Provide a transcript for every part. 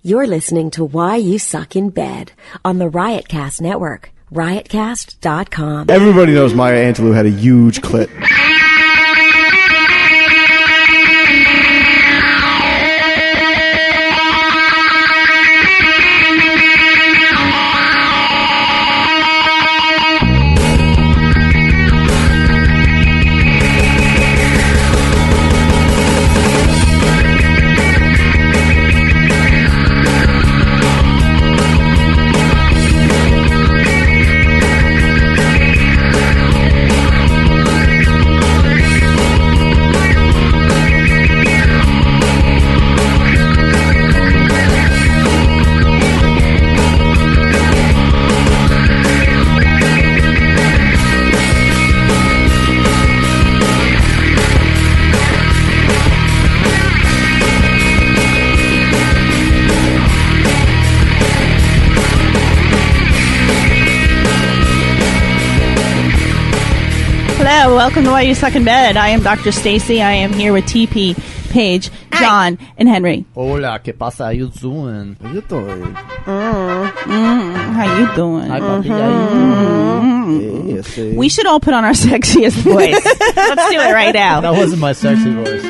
You're listening to Why You Suck in Bed on the Riotcast Network, riotcast.com. Everybody knows Maya Angelou had a huge clit. Hello, welcome to Why You Suck in Bed. I am Dr. Stacy. I am here with TP, Paige, John, and Henry. Hola, ¿qué pasa? How you doing? How you doing? How you doing? Hi, papi. How you doing? Yes, We should all put on our sexiest voice. Let's do it right now. That wasn't my sexy voice.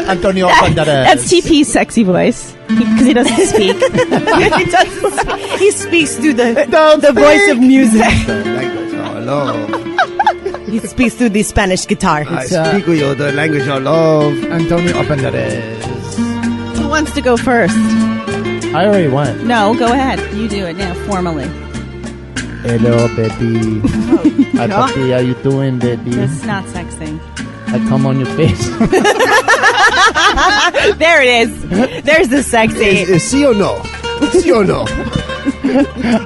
Antonio Banderas. That's TP's sexy voice. Because he doesn't speak. He speaks through the voice of music. Hello. He speaks through the Spanish guitar. I speak with you the language of love. Antonio Banderas. Who wants to go first? I already went. No, go ahead. You do it now, formally. Hello, baby. Hi, papi. How you doing, baby? This is not sexy. I come on your face. There it is. There's the sexy. Sí o no? Sí o no?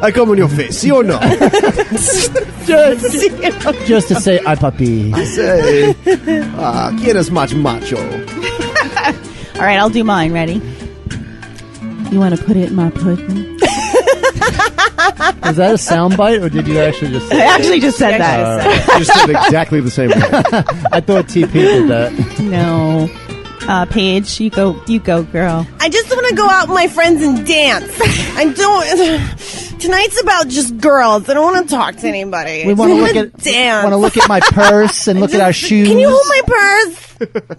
I come on your face. Sí o no? Just to say, hi, papi. I say, ¿quieres más macho? All right, I'll do mine. Ready? You want to put it in my pudding? Was that a soundbite, or did you actually just say I actually just said that. You just did exactly the same way. I thought TP did that. No. Paige, you go, girl. I just want to go out with my friends and dance. I don't. Tonight's about just girls. I don't want to talk to anybody. We want to look at dance. Want to look at my purse and look at our shoes. Can you hold my purse?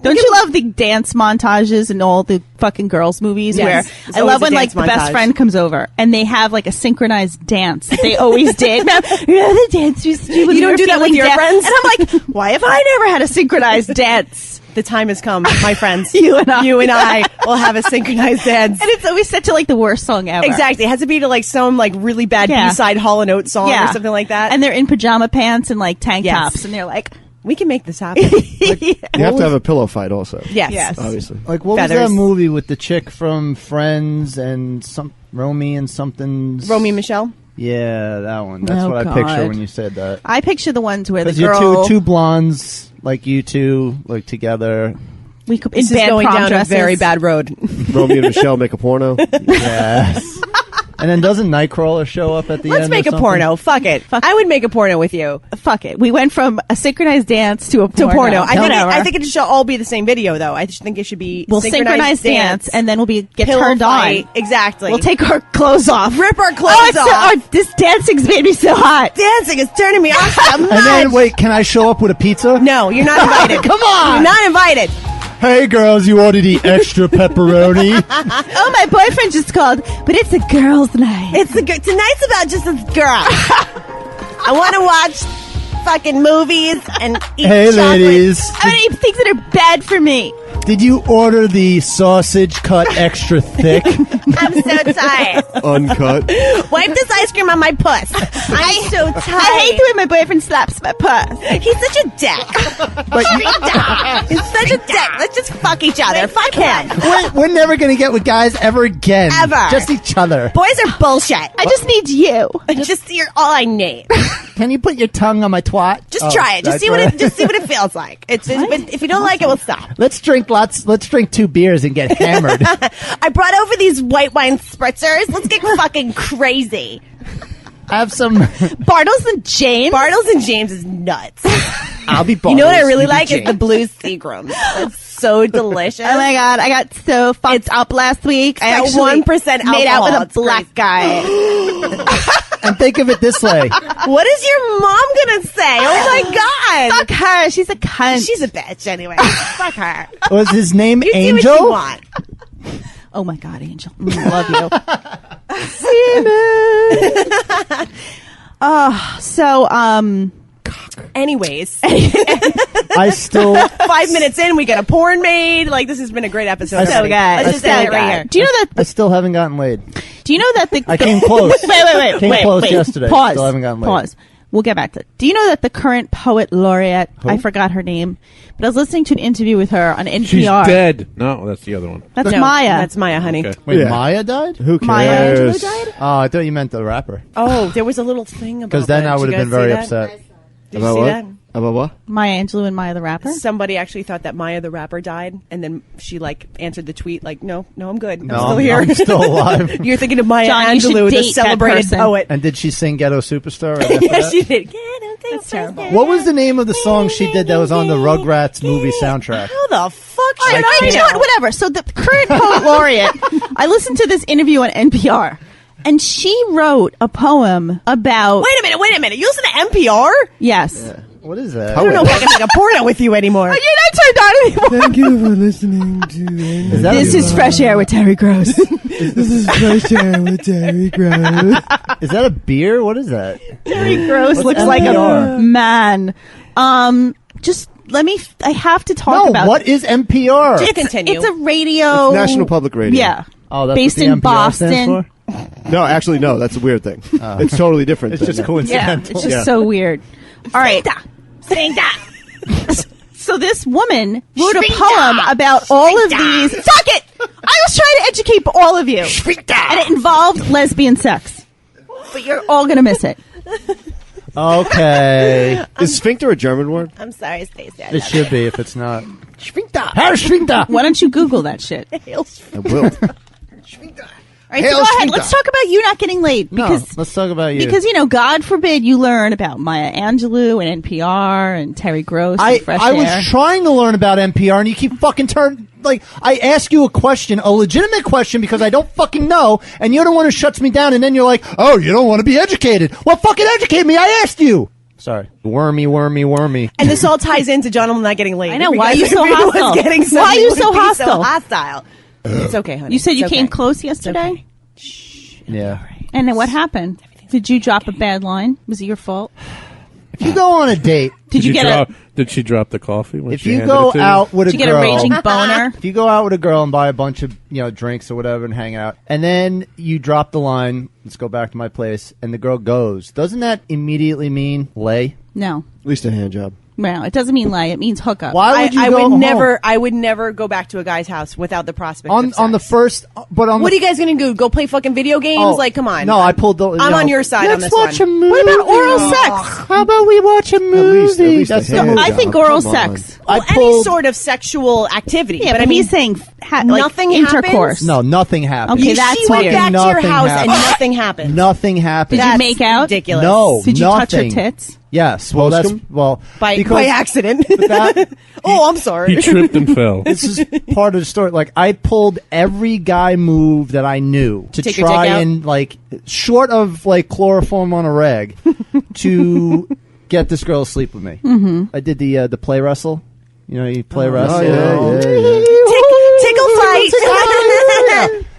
Don't you love the dance montages in all the fucking girls movies? Yes, where it's I always love a when like dance the best montage. friend comes over and they have like a synchronized dance that they always did. Now, you know the dance you used to do when You you don't were do that with feeling your down? friends? And I'm like, why have I never had a synchronized dance? The time has come, my friends. You and I. will have a synchronized dance. And it's always set to like the worst song ever. Exactly. It has to be to like some like really bad Yeah. B-side Hall & Oates song or something like that. And they're in pajama pants and like tank Yes. tops and they're like, we can make this happen. You have to have a pillow fight also. Yes. Obviously. Like, what Feathers. was that movie with the chick from Friends and some Romy and something's... Romy and Michelle? Yeah, that one. That's Oh, what I God. picture when you said that. I picture the ones where the Because you're girl two blondes, like you two, like together. we could in This is bad going prom down dresses. a very bad road. Romeo and Michelle make a porno. Yes. And then doesn't Nightcrawler show up at the Let's end? make or a something? porno. Fuck it. I would make a porno with you. Fuck it. We went from a synchronized dance to a porno. I think it should all be the same video, though. I just think it should be we'll synchronize dance, and then we'll get pillow turned fight. on. Exactly. We'll take our clothes off. Rip our clothes oh, it's off. this dancing's made me so hot. Dancing is turning me off so much. And then, wait, can I show up with a pizza? No, you're not invited. Come on! You're not invited. Hey, girls, you ordered the extra pepperoni? Oh, my boyfriend just called, but it's a girls' night. Tonight's about just a girl. I want to watch fucking movies and eat Hey, chocolate. ladies. I'm gonna eat things that are bad for me. Did you order the sausage cut extra thick? I'm so tired. Uncut. Wipe this ice cream on my puss. I'm so tired. I hate the way my boyfriend slaps my puss. He's such a dick. He's such a dick. Let's just fuck each other. Fuck him. We're never going to get with guys ever again. Ever. Just each other. Boys are bullshit. I just need you. You're all I need. Can you put your tongue on my twat? Just try it. Just see what it feels like. But if you don't like it, we'll stop. Let's drink 2 beers and get hammered. I brought over these white wine spritzers. Let's get fucking crazy. Have some. Bartles and James? Bartles and James is nuts. I'll be You Bottles. know what I really you be like is the James. blue Seagrams. That's so delicious. Oh my god, I got so fucked up last week. I got actually 1% made out alcohol. with a It's black guy. And think of it this way. What is your mom gonna say? Oh my god. Fuck her. She's a cunt. She's a bitch anyway. Fuck her. Was his name You do Angel? what you want. Oh my god, Angel. Love you. Anyways, I still. 5 minutes in, we get a porn made. Like, this has been a great episode. So already. good. Let's just end it right here. Do you know that? I still haven't gotten laid. Do you know that the? I came close. Wait. Came close yesterday. Pause. Still haven't gotten laid. Pause. We'll get back to it. Do you know that the current poet laureate? I forgot her name, but I was listening to an interview with her on NPR. She's dead. No, that's the other one. That's No, Maya. That's Maya, honey. Okay. Wait, Yeah. Maya died? Who cares? Maya Angelou died. Oh, I thought you meant the rapper. Oh, there was a little thing about Because then that. I Did would you have been guys very see that? upset. Did you About see what? that? About what? Maya Angelou and Maya the rapper. Somebody actually thought that Maya the rapper died, and then she like answered the tweet like, "No, I'm good. I'm No, still here. I'm still alive. You're thinking of Maya John, you should Angelou, the date that celebrated person. poet." And did she sing Ghetto Superstar? Right after Yeah, that? she did. That's terrible. What was the name of the song she did that was on the Rugrats movie soundtrack? How the fuck All should right, I you know what? Whatever. So the current poet laureate, I listened to this interview on NPR, and she wrote a poem about. Wait a minute. You listen to NPR? Yes. What is that? I don't know if I can make a porno with you anymore. You're not turned on anymore. Thank you for listening to Is that This is Fresh Air with Terry Gross. This is Fresh Air with Terry Gross. Is that a beer? What is that? Terry Gross What's looks like a NPR? man. Just let me. I have to talk No, about. what is NPR? Just continue. It's a radio. It's National Public Radio. Yeah. Oh, that's based what the in NPR stands Boston. for? No, actually, no. That's a weird thing. It's totally different. It's just Yeah, coincidental. it's just Yeah. so weird. All right. So this woman wrote a poem about all of these. Fuck it! I was trying to educate all of you, and it involved lesbian sex. But you're all gonna miss it. Okay. Is sphincter a German word? I'm sorry, Stacey. It should be if it's not. Sphincter. Herr Schwinter! Why don't you Google that shit? I will. All right, so Hail go ahead. Schwinter. Let's talk about you not getting laid No, because let's talk about you. because God forbid you learn about Maya Angelou and NPR and Terry Gross I and Fresh I Air. was trying to learn about NPR, and you keep fucking I ask you a question, a legitimate question, because I don't fucking know, and you're the one who shuts me down, and then you're like, oh, you don't want to be educated. Well, fucking educate me. I asked you. Sorry. Wormy. And this all ties into John not getting laid. I know. Why are you Because so if he was hostile? getting some, Why are he you would so be hostile? hostile. It's okay, honey. You said you It's came okay. close yesterday, Yeah. and then what happened? Did you drop a bad line? Was it your fault? If you go on a date, Did you get Did she drop the coffee? When if she you handed go it to out with a Did you get girl, a raging boner? if you go out with a girl and buy a bunch of drinks or whatever and hang out, and then you drop the line, let's go back to my place, and the girl goes, doesn't that immediately mean lay? No. At least a hand job. Well, it doesn't mean lay. It means hookup. Why would you I go would home? never. I would never go back to a guy's house without the prospect of on the sex. first, but on What the are you guys gonna do? Go play fucking video games? Oh, Like, come on. No, I pulled the. I'm on your side on Let's this watch one. a movie. What about oral sex? How about we watch a movie? at least That's a the hand movie. I job. think oral Come on. sex. Well, I any pulled- sort of sexual activity. Yeah, but I mean, he's saying like nothing intercourse. happens? No, nothing happened. Okay, that's she went weird. back to your Nothing house and happened. nothing happened. Nothing happened. Did you That's make out? ridiculous. No. Did you touch her nothing. tits? Yes. Well, that's Welcome. by because accident. that- Oh, I'm sorry. He tripped and fell. this is part of the story. Like, I pulled every guy move that I knew to Take your try dick out? and, like, short of, like, chloroform on a rag, to get this girl to sleep with me. Mm-hmm. I did the play wrestle. You play wrestle. Tickle fight.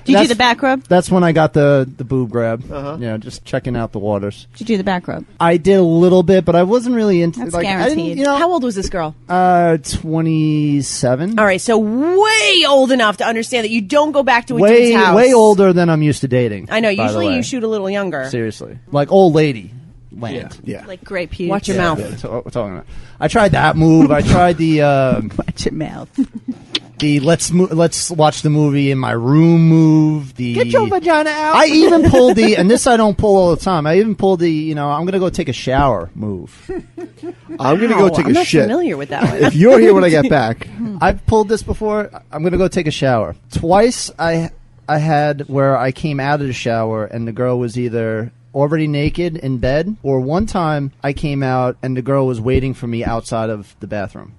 Did you do That's- the back rub? That's when I got the boob grab. Just checking out the waters. Did you do the back rub? I did a little bit, but I wasn't really into. That's like, I guaranteed. didn't, How old was this girl? 27. All right, so way old enough to understand that you don't go back to a dude's house. Way older than I'm used to dating. I know. by the Usually way. you shoot a little younger. Seriously, like old lady land. Yeah. Like great pubes. Watch your mouth. That's what we're talking about. I tried that move. I tried the Watch your mouth. let's watch the movie in my room move. The Get your vagina out. I even pulled the, and this I don't pull all the time. I even pulled the, I'm gonna go take a shower move. I'm going to go Wow, take I'm a not shit. familiar with that one. If you're here when I get back, I've pulled this before. I'm gonna go take a shower. Twice I had where I came out of the shower and the girl was either already naked in bed, or one time I came out and the girl was waiting for me outside of the bathroom.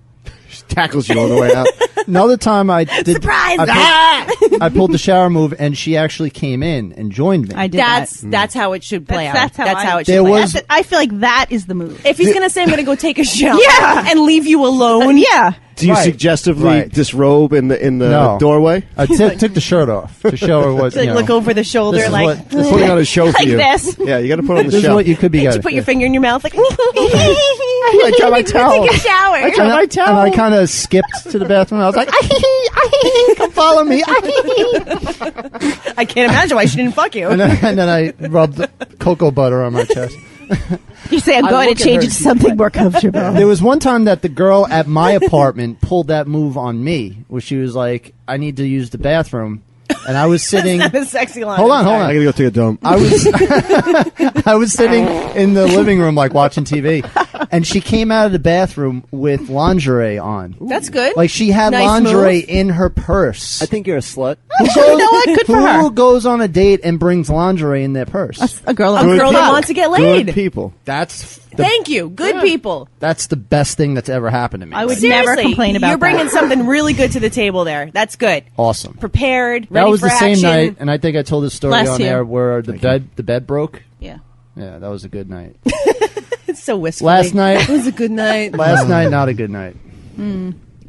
She tackles you on the way out. Another time I did. Surprise! I pulled the shower move, and she actually came in and joined me. I did That's how it should play out. That's how it should There play was- out. I feel like that is the move. If he's gonna say I'm gonna go take a shower, Yeah. and leave you alone, Yeah. Do you Right. suggestively Right. disrobe in the No. doorway? I took the shirt off to show her what. like you know, look over the shoulder, this is like what- They're putting on a show for Like you. this. Yeah, you got to put on the This is show. what you could be. you getting. put your finger in your mouth, like I got my towel. take a shower. And I kind of skipped to the bathroom. I was like, come follow me. I can't imagine why she didn't fuck you. and then I rubbed cocoa butter on my chest. You say I'm I going look to at change her. it to something more comfortable. There was one time that the girl at my apartment pulled that move on me, where she was like, I need to use the bathroom. And I was sitting. That's a sexy line. Hold on. I got to go take a dump. I was sitting in the living room, like watching TV, and she came out of the bathroom with lingerie on. That's good. Like she had Nice lingerie move. in her purse. I think you're a slut. You know what? Good for her. Who goes on a date and brings lingerie in their purse? A girl. a girl that wants to get laid. Good people. That's Thank you. Good people. that's the best thing that's ever happened to me. I would Like, never Seriously, complain about You're bringing that. something really good to the table there. That's good. awesome. Prepared. That Ready was for the same action. night, and I think I told this story Bless on you. air where the bed broke. Yeah. Yeah, that was a good night. It's so wistful. Last night, It was a good night. last night, not a good night.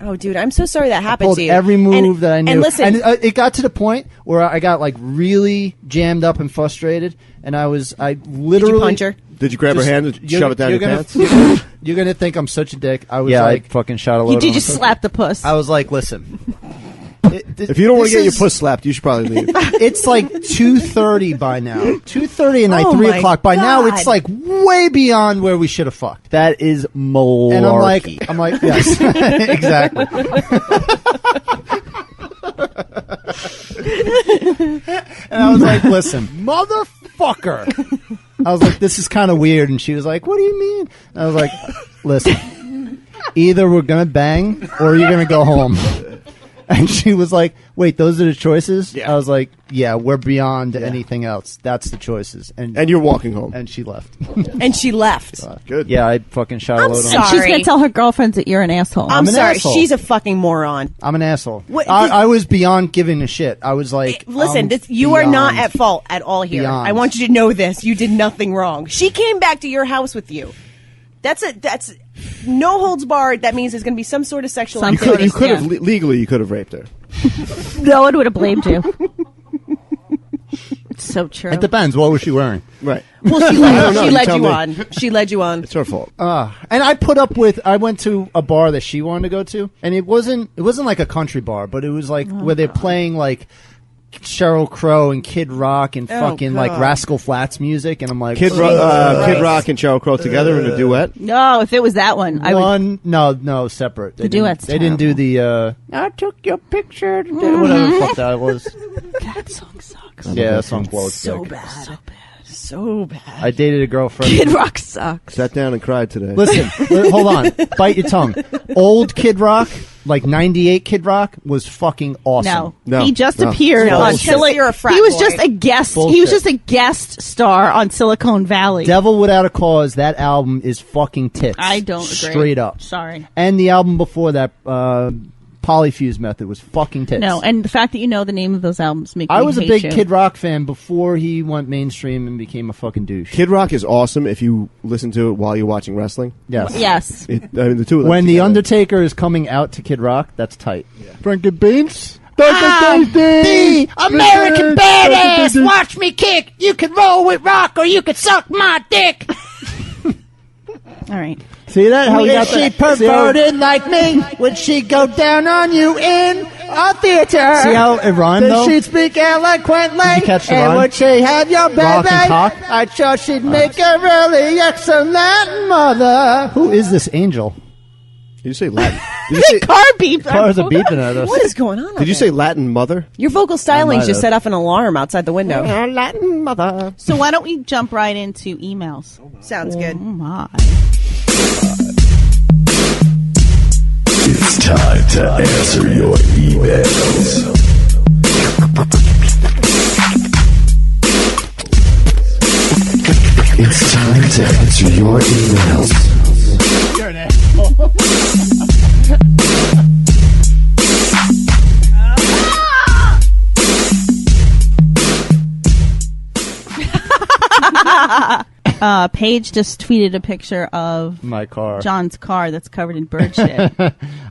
Oh, dude, I'm so sorry that happened Pulled to you. every move And- that I knew, And listen, it got to the point where I got like really jammed up and frustrated, and I literally did you punch her? Did you grab her Just- hand and shove it down your gonna, pants? You're gonna think I'm such a dick. I was Yeah, like, I fucking shot a load. You did on just her. slap the puss. I was like, listen. If you don't want to get your puss slapped, you should probably leave. It's like 2:30 by now. 2:30 at night, Oh 3 my o'clock. By now, God. it's like way beyond where we should have fucked. That is malarkey. And I'm like, yes, exactly. And I was like, listen, motherfucker. I was like, this is kind of weird. And she was like, what do you mean? And I was like, listen, either we're going to bang or you're going to go home. And she was like, wait, those are the choices? Yeah. I was like, yeah, we're beyond anything else. That's the choices. And And you're walking home. and she left. And she left. Good. Yeah, I fucking shot a I'm load on sorry. and she's going to tell her girlfriends that you're an asshole. I'm an sorry. asshole. She's a fucking moron. I'm an asshole. What- I was beyond giving a shit. I was like, Listen, I'm you are not beyond. at fault at all here. Beyond. I want you to know this. You did nothing wrong. She came back to your house with you. That's no holds barred. That means there's going to be some sort of sexual. Some You activity. could have legally you could have raped her. No one would have blamed you. It's so true. It depends. What was she wearing? Right. Well, she I led, don't know. she You led tell you me. on. She led you on. It's her fault. And I put up with. I went to a bar that she wanted to go to, and it wasn't like a country bar, but it was like where they're playing like Sheryl Crow and Kid Rock and fucking like God. Rascal Flatts music, and I'm like, Kid Rock and Sheryl Crow together in a duet. No, if it was that one, I would. no, separate. They duet's They didn't do the. I took your picture. Whatever the fuck that was. That song sucks. Yeah, that song blows. So dick. bad. So bad. I dated a girlfriend. Kid Rock sucks. Sat down and cried today. Listen, hold on. Bite your tongue. Old Kid Rock, like 98 Kid Rock, was fucking awesome. No, He just no. appeared No, on it's because you're a frat He was boy. just a guest. He Bullshit. was just a guest star on Silicon Valley. Devil Without a Cause, that album is fucking tits. I don't agree. Straight up. Sorry. And the album before that, Polyfuse Method, was fucking tits. No, and the fact that you know the name of those albums makes me I was a hate big you. Kid Rock fan before he went mainstream and became a fucking douche. Kid Rock is awesome if you listen to it while you're watching wrestling. Yes. Yes. I mean, the two of them When The together. Undertaker is coming out to Kid Rock, that's tight. Frankie Beans. The American badass. Watch me kick. You can roll with rock or you can suck my dick. All right. See that? How Is she perverted like me? Would she go down on you in a theater? See how it rhymed though? She'd speak eloquently. Did you catch the rhyme? Would she have your baby? Rock and cock? I'm sure she'd make a really excellent mother. Who is this angel? Did you say Latin? Did you say, Car beep. Cars are beeping at us. What is going on? did you say Latin mother? Your vocal stylings might just have. set off an alarm outside the window. Latin mother. So why don't we jump right into emails? Sounds good. Oh my. It's time to answer your emails. answer your emails. You're an asshole. Paige just tweeted a picture of My car. John's car that's covered in bird shit.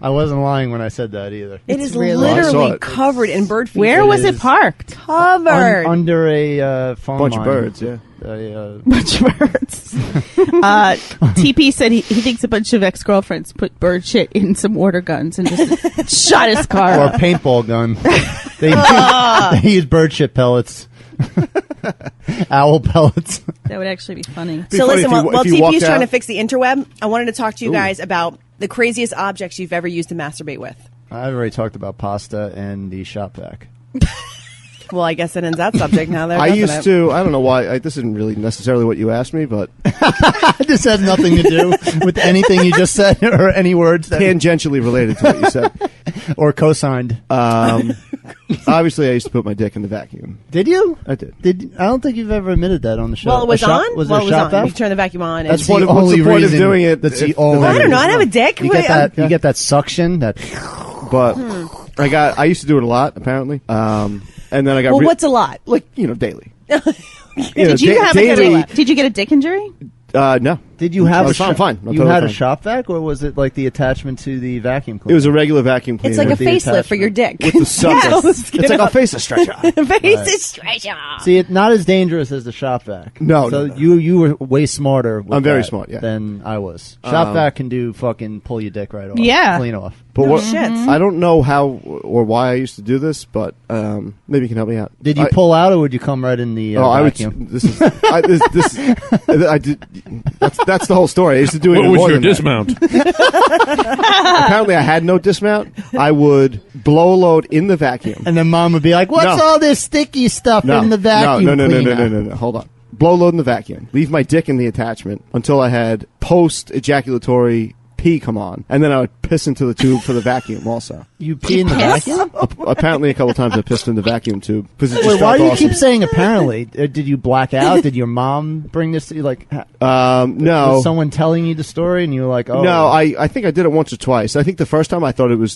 I wasn't lying when I said that either. It is really- I saw literally it. covered in bird feces. Where was it is- parked? Covered. Under a phone Bunch line. of birds, yeah. Bunch of birds. TP said he thinks a bunch of ex-girlfriends put bird shit in some water guns and just shot his car. Or a paintball gun. They use bird shit pellets. Owl pellets. That would actually be funny. Be So funny listen, if you- while if you TP walked is trying out- to fix the interweb, I wanted to talk to you Ooh. guys about the craziest objects you've ever used to masturbate with. I've already talked about pasta and the shop vac. Well, I guess it ends that subject now. I used to. I don't know why. This isn't really necessarily what you asked me, but This has nothing to do with anything you just said or any words that tangentially related to what you said. or co-signed. Obviously, I used to put my dick in the vacuum. Did you? I did. I don't think you've ever admitted that on the show. Well, it was A shop- on. Was well, there it a was shop on. vac? You turn the vacuum on. That's and the What's the only point of reason doing it That's if the the only. I don't know. I reason. don't have a dick. You Wait, get that. You get that suction. That But I used to do it a lot, apparently. And then I got Well, what's a lot? like daily. Did you have did you get a dick injury? No. did you have? I was a fine. Fine. I'm You totally had a fine. shop vac, or was it like the attachment to the vacuum cleaner? It was a regular vacuum cleaner. It's like a with the facelift for your dick. with the sucker. Yes. It's like a face stretcher. Face stretcher. See, it's not as dangerous as the shop vac. No, so no. you were way smarter. With I'm very that smart, yeah. than I was. Shop vac can do fucking pull your dick right off. Yeah. clean off. But No what? shit. I don't know how or why I used to do this, but maybe you can help me out. Did you pull out, or would you come right in the I would. vacuum? This is. I did. That's the whole story. I used to do it. What even was more your than that. dismount? Apparently, I had no dismount. I would blow load in the vacuum. And then mom would be like, "What's No. all this sticky stuff in the vacuum no. cleaner?" Hold on. Blow load in the vacuum. Leave my dick in the attachment until I had post ejaculatory pee come on, and then I would piss into the tube for the vacuum. Also, You pee in the vacuum? apparently, a couple times I pissed in the vacuum tube because it just Wait, why felt do you awesome. keep saying apparently? Did you black out? Did your mom bring this to you? Like, No. was someone telling you the story and you were like, "Oh, No, I think I did it once or twice. I think the first time I thought it was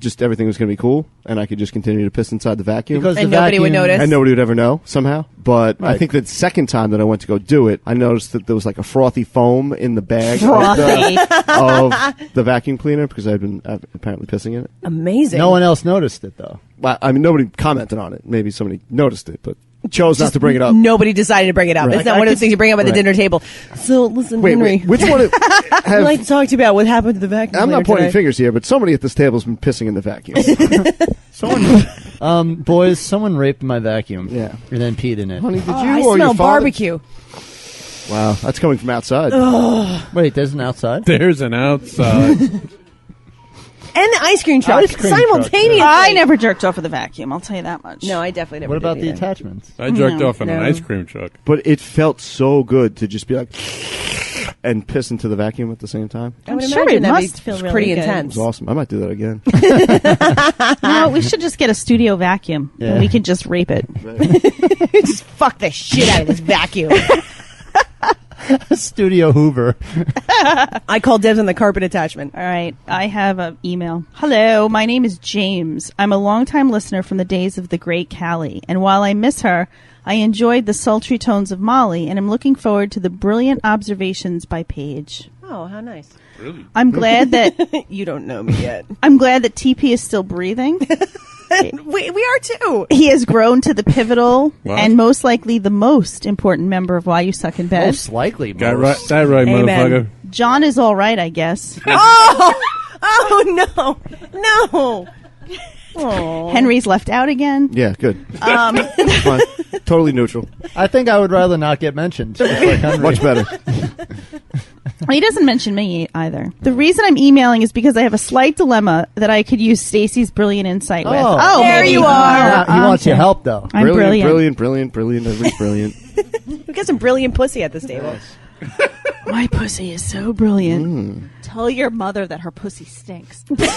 just everything was going to be cool, and I could just continue to piss inside the vacuum. because And the nobody would vacuum- notice. and nobody would ever know somehow. But I Right. think the second time that I went to go do it, I noticed that there was like a frothy foam in the bag Frothy. of the vacuum cleaner because I'd been apparently pissing in it. Amazing. No one else noticed it though. Well, I mean, nobody commented on it. Maybe somebody noticed it, but chose not to bring it up. Nobody decided to bring it up. Right. It's not one of those things you bring up at the dinner table. So listen, Henry. Wait, which one? I'd like to talk to you about what happened to the vacuum. I'm not cleaner pointing today. fingers here, but somebody at this table has been pissing in the vacuum. Someone, boys, someone raped my vacuum. Yeah. and then peed in it. Honey, did you I or smell your father? barbecue. Wow, that's coming from outside. Wait, there's an outside. There's an outside. And the ice cream truck Ice cream truck, simultaneously. I never jerked off with a vacuum. I'll tell you that much. No, I definitely never. What about did the either. attachments? I jerked off in an No. ice cream truck. But it felt so good to just be like and piss into the vacuum at the same time. I would I'm sure imagine it that'd must be feel really pretty good. It intense. was awesome. I might do that again. You know what? We should just get a studio vacuum Yeah. and we can just rape it. Just fuck the shit out of this vacuum. Studio Hoover. I call dibs on the carpet attachment. All right. I have an email. Hello, my name is James. I'm a longtime listener from the days of the great Callie. And while I miss her, I enjoyed the sultry tones of Molly and am looking forward to the brilliant observations by Paige. Oh, how nice. I'm glad that You don't know me yet. I'm glad that TP is still breathing. we are too. He has grown to the pivotal What? and most likely the most important member of Why You Suck in Bed. Most likely, Got most. that right, Amen. motherfucker. John is all right, I guess. Oh no. Oh. Henry's left out again. Yeah, good. Fine. Totally neutral. I think I would rather not get mentioned. Just like Henry. Much better. He doesn't mention me either. The reason I'm emailing is because I have a slight dilemma that I could use Stacy's brilliant insight with. Oh. There maybe. you are. He wants your help, though. I'm brilliant. Brilliant. Everybody's brilliant. We got some brilliant pussy at this table. My pussy is so brilliant. Tell your mother that her pussy stinks. I say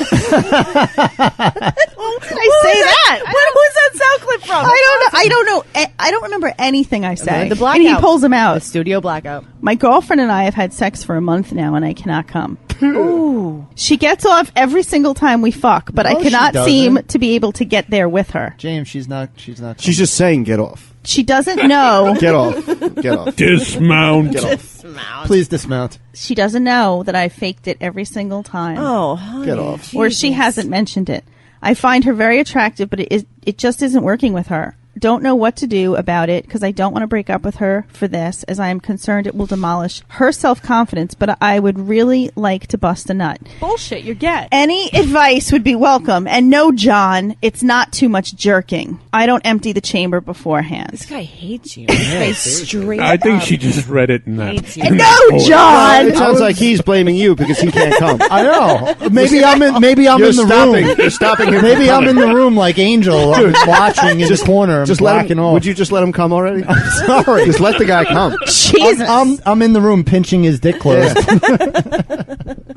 that. What was that sound clip from? I don't know. I don't remember anything I say. The blackout. And he pulls them out. The studio blackout. My girlfriend and I have had sex for a month now, and I cannot come. Ooh. She gets off every single time we fuck, but I No, she cannot doesn't. seem to be able to get there with her. James, she's not. She's just saying, get off. She doesn't know. Get off. Get off. Dismount. Get off. Please dismount. She doesn't know that I faked it every single time. Oh, honey. Get off. Or she hasn't mentioned it. I find her very attractive, but it just isn't working with her. Don't know what to do about it because I don't want to break up with her for this, as I am concerned it will demolish her self-confidence, but I would really like to bust a nut. Bullshit, you're gay. Any advice would be welcome. And no, John, it's not too much jerking. I don't empty the chamber beforehand. This guy hates you. This guy's straight I think up she just read it in that. hates you. No, John! It sounds like he's blaming you because he can't come. I know. Maybe I'm in. Maybe I'm You're in the stopping. room. You're stopping him. Maybe from I'm in coming. the room like Angel, watching in the corner. Just let blacking him. off. Would you just let him come already? Sorry. Just let the guy come. Jesus. I'm in the room pinching his dick closed.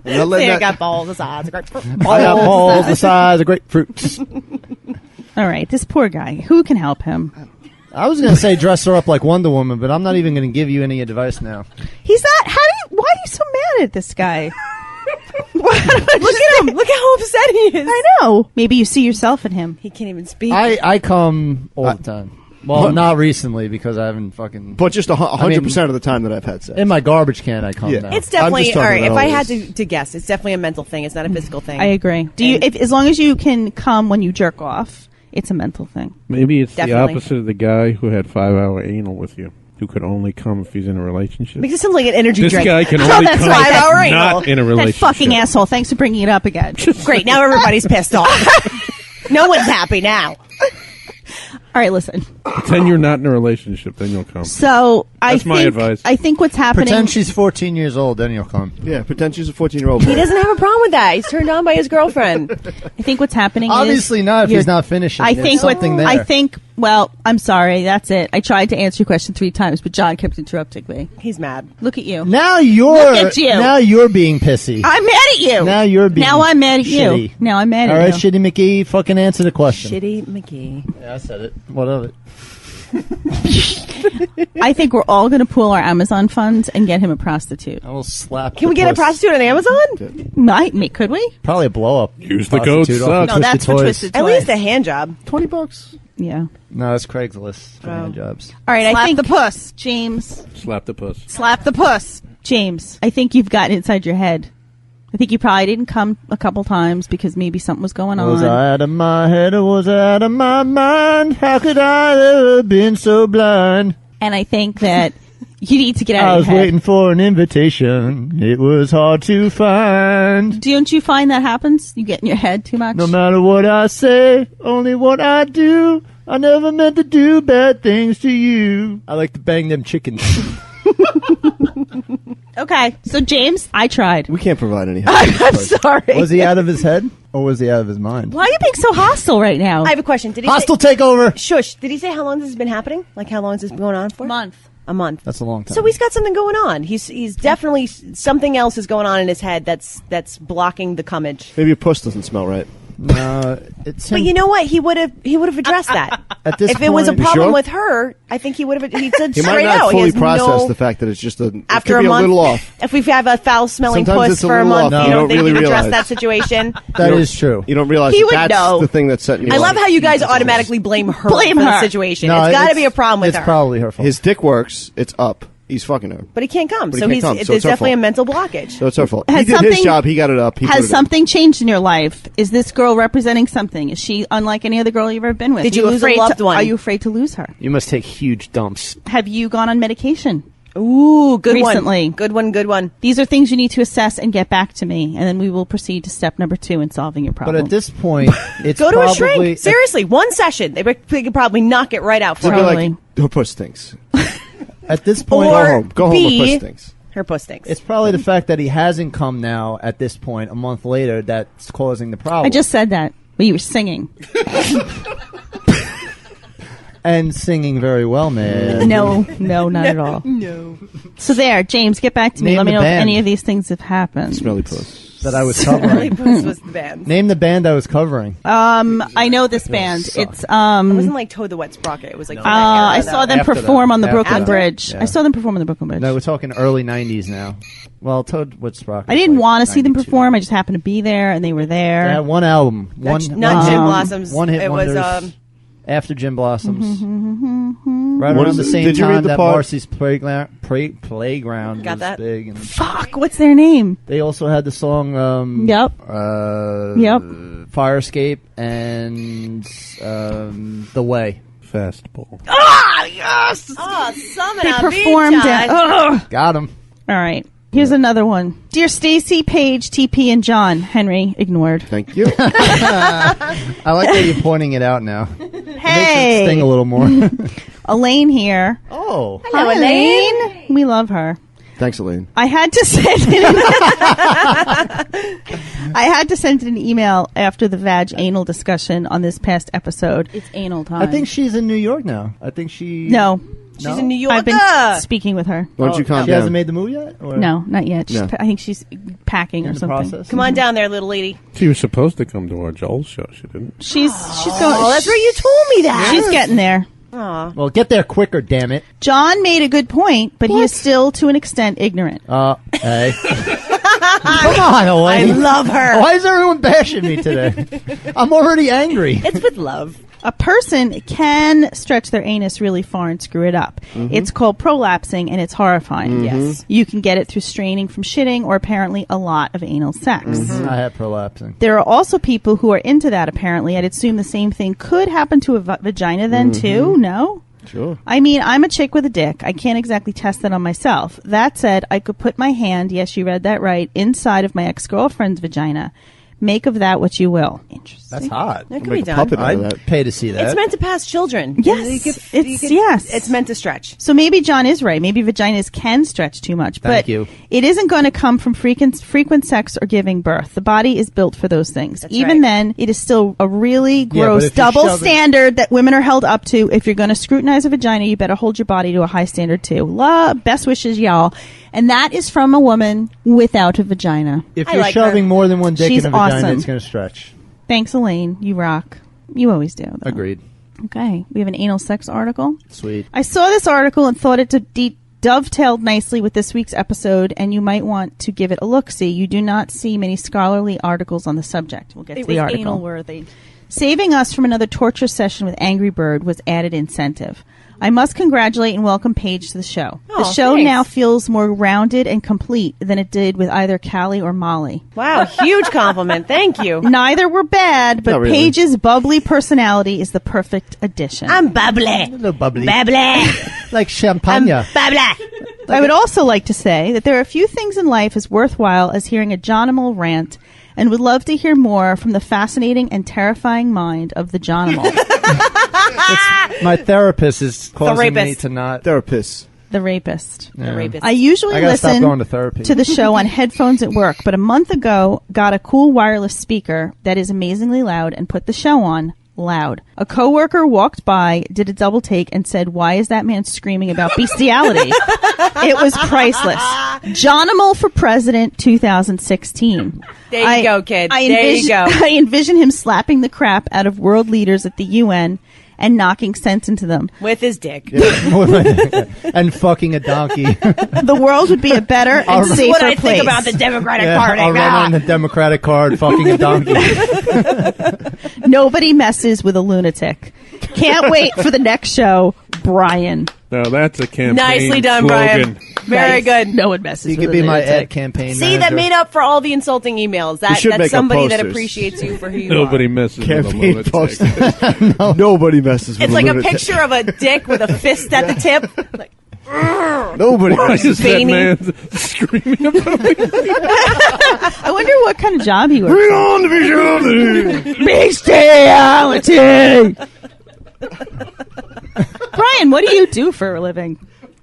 Now let Say I that- got balls the size of grapefruit. I got balls the size of grapefruits. All right, this poor guy. Who can help him? I was going to say dress her up like Wonder Woman, but I'm not even going to give you any advice now. He's not. Why are you so mad at this guy? Look at him. Look how upset he is. I know. Maybe you see yourself in him. He can't even speak. I come all the time. Well, not recently because I haven't fucking. But just 100% of the time that I've had sex. In my garbage can, I come Yeah. now. It's definitely, just all talking right, if about I all had this. to guess, it's definitely a mental thing. It's not a physical thing. I agree. Do you? If, as long as you can come when you jerk off, it's a mental thing. Maybe it's Definitely. the opposite of the guy who had 5-hour anal with you, who could only come if he's in a relationship. Makes it sound like an energy This drink. guy can Oh, only that's come right. if That's right. not in a That relationship. fucking asshole. Thanks for bringing it up again. Great, now everybody's pissed off. No one's happy now. All right, listen. Pretend you're not in a relationship, then you'll come. So That's my advice. I think what's happening. Pretend she's 14 years old, then you'll come. Yeah, pretend she's a 14-year-old. He doesn't have a problem with that. He's turned on by his girlfriend. I think what's happening. Obviously is not if you're- he's not finishing. I There's think what something there. I think. Well, I'm sorry. That's it. I tried to answer your question 3 times, but John kept interrupting me. He's mad. Look at you. Now you're Look at you. being pissy. I'm mad at you. Now you're being Now I'm mad at shitty. you. Now I'm mad All at right, you. Shitty McGee, fucking answer the question. Shitty McGee. Yeah, I said it. What of it? I think we're all going to pool our Amazon funds and get him a prostitute. I will slap. Can the we get a puss. prostitute on Amazon? Could we? Probably a blow up. Use the code prostitute suck. off No, that's for Toys. Twisted At Toys. least a hand job. $20. Yeah. No, it's Craigslist for hand jobs. All right. I Slap think the puss, James. Slap the puss. Slap the puss, James. I think you've gotten inside your head. I think you probably didn't come a couple times because maybe something was going Was on. I out of my head or was I out of my mind? How could I have been so blind? And I think that you need to get out I of was your head. waiting for an invitation. It was hard to find. Don't you find that happens? You get in your head too much? No matter what I say, only what I do. I never meant to do bad things to you. I like to bang them chickens. Okay. So, James, I tried. We can't provide any help. I'm sorry. Was he out of his head or was he out of his mind? Why are you being so hostile right now? I have a question. Did he Hostile say, takeover. Shush. Did he say how long this has been happening? Like how long has this been going on for? month. A month. That's a long time. So he's got something going on. He's definitely something else is going on in his head that's blocking the cummage. Maybe your puss doesn't smell right. No, it's him. But you know what? He would have addressed that. At this If it was a point- You problem sure? with her, I think he would have. He said He might straight not out. He fully has process no, the fact that it's just it after could a be month. a little off. If we have a foul-smelling Sometimes puss it's a for a little month, off. you You don't don't think really you've addressed realize. that situation. That is true. You don't realize He would that's know. the thing that's setting you I off. love how you guys automatically blame her Blame for the her. situation. No, It's got to be a problem with it's her. probably her fault. His dick works. It's up. He's fucking her. But he can't come. But he So can't he's come, so there's it's her definitely a fault. mental blockage. So it's her fault. Has He did his something- job. He got it up. He put Has it in. something changed in your life? Is this girl representing something? Is she unlike any other girl you've ever been with? Did Are you lose a afraid loved one? Are you afraid to lose her? You must take huge dumps. Have you gone on medication? Ooh, good Recently. one. Good one. Good one. These are things you need to assess and get back to me, and then we will proceed to step number 2 in solving your problem. But at this point, it's Go to a probably shrink. Seriously, one session. They could probably knock it right out for They'd be her. Totally. like, her puss stinks. At this point, Or Go home. Go home. B, Her puss stinks. her puss stinks. it's probably the fact that he hasn't come now. At this point, a month later, that's causing the problem. I just said that when you were singing. And singing very well, man. No, not at all. No. So there, James, get back to me. Name Let me the know if band. any of these things have happened. Smelly puss. That I was Smelly covering. Puss was the band. Name the band I was covering. I know this band. It's It wasn't like Toad the Wet Sprocket. It was like I saw them After perform that. on the After Brooklyn that. Bridge. Yeah. I saw them perform on the Brooklyn Bridge. No, we're talking early 90s now. Well, Toad Woodstock. I didn't want to see them perform. I just happened to be there, and they were there. They had one album. Not Gin Um, Blossoms. One hit it wonders. was After Gin Blossoms. Mm-hmm. Right What around is the it? same Did you read time the that part- Marcy's Playground Got was that? big. And Fuck, what's their name? they also had the song Yep. Yep. Fire Escape and The Way. Fastball. Ah, yes! Oh, Summon They a performed Beach it. House. Ugh. Got him. All right. Here's another one. Dear Stacy, Paige, TP, and John. Henry, ignored. Thank you. I like that you're pointing it out now. It makes it sting a Hey! little more. Elaine here. Oh. Hello, Hi, Elaine. We love her. Thanks, Elaine. I had to send an email after the vag anal discussion on this past episode. It's anal time. I think she's in New York now. I think she... No. She's in New York. I've been speaking with her. Why don't you calm She down? hasn't made the move yet? Or No, not yet. No. I think she's packing in or the something. process? Come on down there, little lady. She was supposed to come to our Joel show. She didn't. She's going. Oh, that's where you told me that. She's getting there. Aw. Well, get there quicker, damn it. John made a good point, but he is still, to an extent, ignorant. Hey. Come on, I Elaine. love her. Why is everyone bashing me today? I'm already angry. It's with love. A person can stretch their anus really far and screw it up. It's called prolapsing, and it's horrifying. Yes. You can get it through straining from shitting or apparently a lot of anal sex. I had prolapsing. There are also people who are into that, apparently. I'd assume the same thing could happen to a vagina then, too. No? Sure. I mean, I'm a chick with a dick. I can't exactly test that on myself. That said, I could put my hand, yes, you read that right, inside of my ex-girlfriend's vagina. Make of that what you will. Interesting. That's hot. That could Make be a done. puppet out of I'd that. pay to see that. It's meant to pass children. Yes. Yes. It's meant to stretch. So maybe John is right. Maybe vaginas can stretch too much. Thank but you. it isn't going to come from frequent sex or giving birth. The body is built for those things. That's Even right. then, it is still a really Yeah, but gross if you're double shoving- standard that women are held up to. If you're going to scrutinize a vagina, you better hold your body to a high standard too. Best wishes, y'all. And that is from a woman without a vagina. If I you're like shoving her. more than one dick She's in a vagina, awesome. it's going to stretch. Thanks, Elaine. You rock. You always do. though. Agreed. Okay. We have an anal sex article. Sweet. I saw this article and thought it dovetailed nicely with this week's episode, and you might want to give it a look-see. You do not see many scholarly articles on the subject. We'll get to the article. anal-worthy. Saving us from another torture session with Angry Bird was added incentive. I must congratulate and welcome Paige to the show. Oh, the show thanks. now feels more rounded and complete than it did with either Callie or Molly. Wow, huge compliment. Thank you. Neither were bad, but Not really. Paige's bubbly personality is the perfect addition. I'm bubbly. A little bubbly. Bubbly. Like champagne. Bubbly. I would also like to say that there are a few things in life as worthwhile as hearing a Johnimal rant, and would love to hear more from the fascinating and terrifying mind of the Johnimal. My therapist is causing me rapist. to not... Therapists. The rapist. The rapist. I usually I gotta stop listen going to therapy. to the show on headphones at work, but a month ago got a cool wireless speaker that is amazingly loud and put the show on loud. A coworker walked by, did a double take, and said, "Why is that man screaming about bestiality?" It was priceless. Johnimal for President 2016. There you go, kid. I There you go. I envision him slapping the crap out of world leaders at the UN and knocking sense into them. With his dick. And fucking a donkey. The world would be a better and This is safer what I place. think about the Democratic Yeah, Party. I'll run on the Democratic card, fucking a donkey. Nobody messes with a lunatic. Can't wait for the next show, Brian. Now that's a campaign Nicely done, slogan. Brian. Very good. No one messes You with could a be my lunatic. ad campaign See, that manager. made up for all the insulting emails. You should make That's up somebody that posters. appreciates you for who you Nobody are. messes with a Campaign lunatic. poster. Nobody messes with It's a like a lunatic. picture of a dick with a fist at the tip. Like, Nobody Why messes. is that Veiny. man screaming about me? I wonder what kind of job he works. Bring on the Bestiality! Brian, what do you do for a living?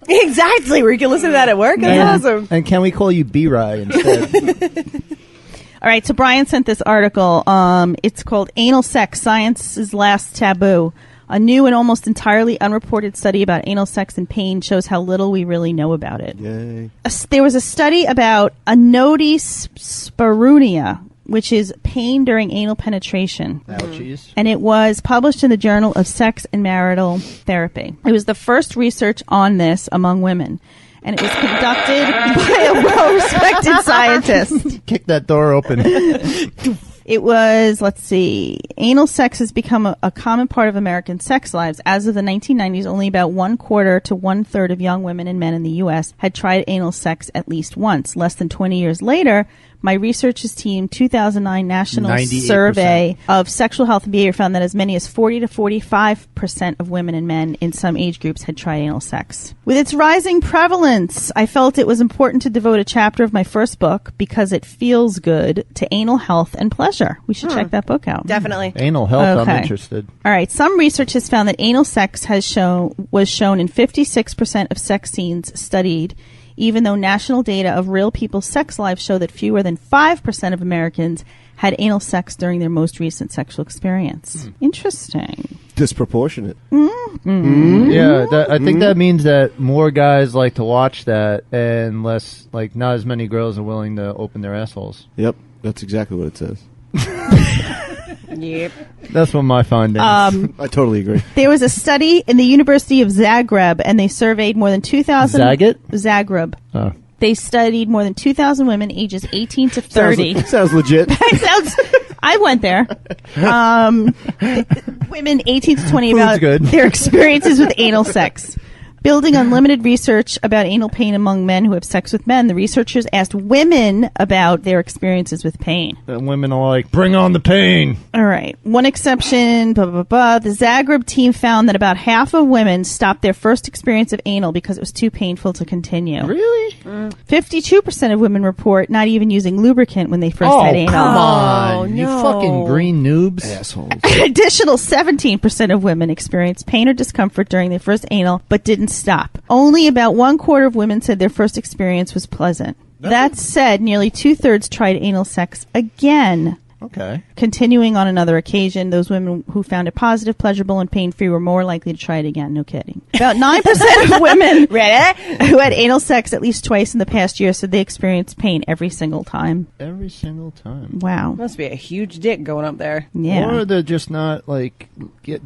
exactly. Where you can listen to that at work. That's awesome. And can we call you B-Rye instead? All right, so Brian sent this article. It's called Anal Sex, Science's Last Taboo. A new and almost entirely unreported study about anal sex and pain shows how little we really know about it. Yay. There was a study about anodyspareunia, which is pain during anal penetration. Ouchies. And it was published in the Journal of Sex and Marital Therapy. It was the first research on this among women. And it was conducted by a well-respected scientist. Kick that door open. It was, let's see, anal sex has become a common part of American sex lives. As of the 1990s, only about 1/4 to 1/3 of young women and men in the U.S. had tried anal sex at least once. Less than 20 years later, my research's team 2009 national 98%. survey of sexual health and behavior found that as many as 40 to 45% of women and men in some age groups had tried anal sex. With its rising prevalence, I felt it was important to devote a chapter of my first book, Because It Feels Good, to anal health and pleasure. We should check that book out. Definitely. Anal health, Okay. I'm interested. All right. Some research has found that anal sex was shown in 56% of sex scenes studied, even though national data of real people's sex lives show that fewer than 5% of Americans had anal sex during their most recent sexual experience. Interesting. Disproportionate. Yeah, I think that means that more guys like to watch that, and less, like, not as many girls are willing to open their assholes. Yep, that's exactly what it says. Yep. That's what my findings. I totally agree. There was a study in the University of Zagreb, and they surveyed more than 2,000... Zagreb. Oh. They studied more than 2,000 women ages 18 to 30. Sounds legit. It sounds... I went there. Women 18 to 20 Food's about good. their experiences with anal sex. Building on limited research about anal pain among men who have sex with men, the researchers asked women about their experiences with pain. And women are like, bring on the pain. All right. One exception, blah, blah, blah. The Zagreb team found that about half of women stopped their first experience of anal because it was too painful to continue. Really? 52% of women report not even using lubricant when they first had anal. Come on. You no. fucking green noobs. Assholes. An additional 17% of women experienced pain or discomfort during their first anal, but didn't stop. Only about 1/4 of women said their first experience was pleasant. That said, nearly 2/3 tried anal sex again. Okay. Continuing on another occasion, those women who found it positive, pleasurable, and pain-free were more likely to try it again. No kidding. About 9% of women who had anal sex at least twice in the past year said they experienced pain every single time. Every single time. Wow. Must be a huge dick going up there. Yeah. Or they're just not, like,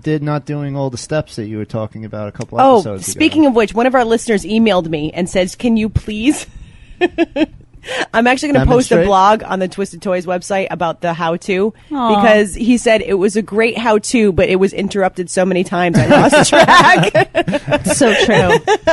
not doing all the steps that you were talking about a couple episodes ago. Speaking of which, one of our listeners emailed me and says, can you please... I'm actually going to post a Demonstrate? blog on the Twisted Toys website about the how-to because he said it was a great how-to, but it was interrupted so many times I lost track. So true.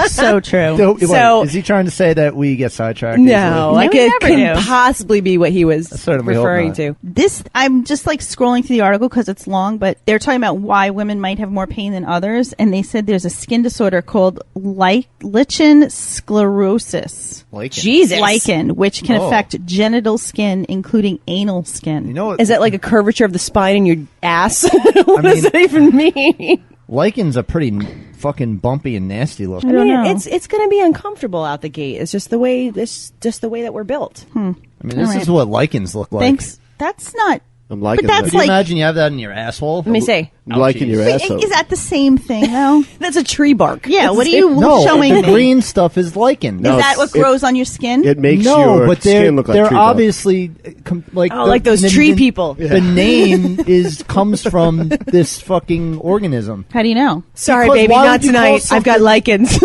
So true. So- is he trying to say that we get sidetracked? No, like we it never couldn't do. possibly be what he was certainly hope referring not. to. This, I'm just like scrolling through the article because it's long, but they're talking about why women might have more pain than others. And they said there's a skin disorder called lichen sclerosis. Jesus. Lichen, which can Oh. affect genital skin, including anal skin. You know what? Is that like a curvature of the spine in your ass? What does that even mean? Lichens are pretty fucking bumpy and nasty looking. I don't know. It's going to be uncomfortable out the gate. It's just the way that we're built. I mean, this All right. is what lichens look like. Thanks. That's not. I'm liking But that's Could you like- imagine you have that in your asshole? Let me say, that. I'm liking your Wait, asshole. is that the same thing, though? that's a tree bark. Yeah, what are you No, showing the me? green stuff is lichen. No, Is that what it- grows on your skin? It makes No, your but skin look like they're tree bark. obviously like Oh, like those tree people. The name comes from this fucking organism. How do you know? Sorry, Because baby, why not would you call tonight. I've got something- lichens.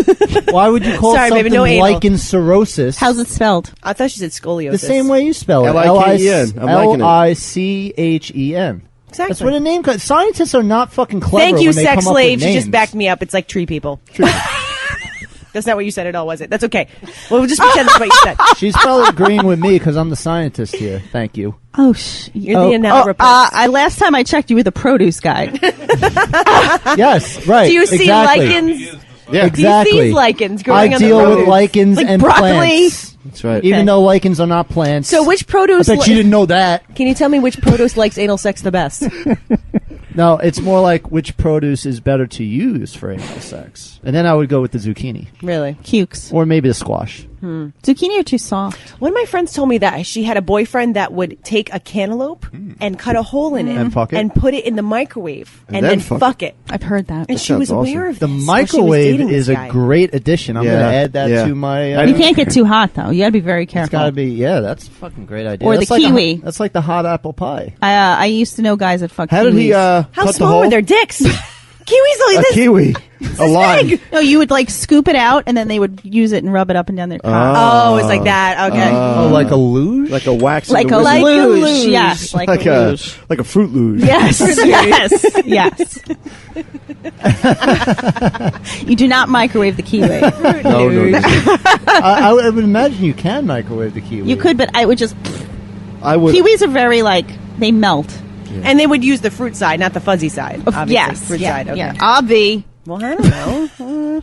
Why would you call Sorry, something baby, no anal. lichen cirrhosis? How's it spelled? I thought she said scoliosis. the same way you spell it? L-I-K-E-N. I'm liking it. Lichen. Exactly. That's what a name comes. Scientists are not fucking clever. Thank you, when they sex come up with slaves. You names. just backed me up. It's like tree people. That's not what you said at all, was it? That's okay. Well, we'll just pretend that's what you said. She's probably agreeing with me because I'm the scientist here. Thank you. Oh, You're the analysis. last time I checked, you were the produce guy. Yes, right. Do you see exactly. lichens? Yeah, Exactly. Do you see lichens growing I on the deal with road? lichens Like and broccoli? plants. that's right. Even though lichens are not plants. So which I produce... bet you didn't know that. Can you tell me which produce likes anal sex the best? No, it's more like which produce is better to use for anal sex. And then I would go with the zucchini. Really? Cukes. Or maybe the squash. Zucchini are too soft. One of my friends told me that she had a boyfriend that would take a cantaloupe and cut a hole in it And fuck it? and put it in the microwave and then then fuck fuck it. I've heard that. And she sounds was awesome. aware of The this while she was microwave dating is this a guy. great addition. I'm Yeah. going to add that Yeah. to my. You can't get too hot though. You got to be very It's careful. got to be. Yeah, that's a fucking great idea. Or That's the like kiwi. That's like the hot apple pie. I used to know guys that fuck How did he kiwis. How cut the small hole? were their dicks? Kiwis like A this. kiwi. A lime. big. No, you would like scoop it out and then they would use it and rub it up and down their cock. Oh, it's like that. Okay. Oh, like a luge? Like a wax. Like in the a wizard. luge. Yes, like a luge. Like a fruit luge. Yes, yes, yes. You do not microwave the kiwi. No. I would imagine you can microwave the kiwi. You could, but I would just. I would. Kiwis are very like they melt. And they would use the fruit side, not the fuzzy side. Obviously. Yes, Fruit yeah, side. Okay. yeah. Obvi. Well, I don't know.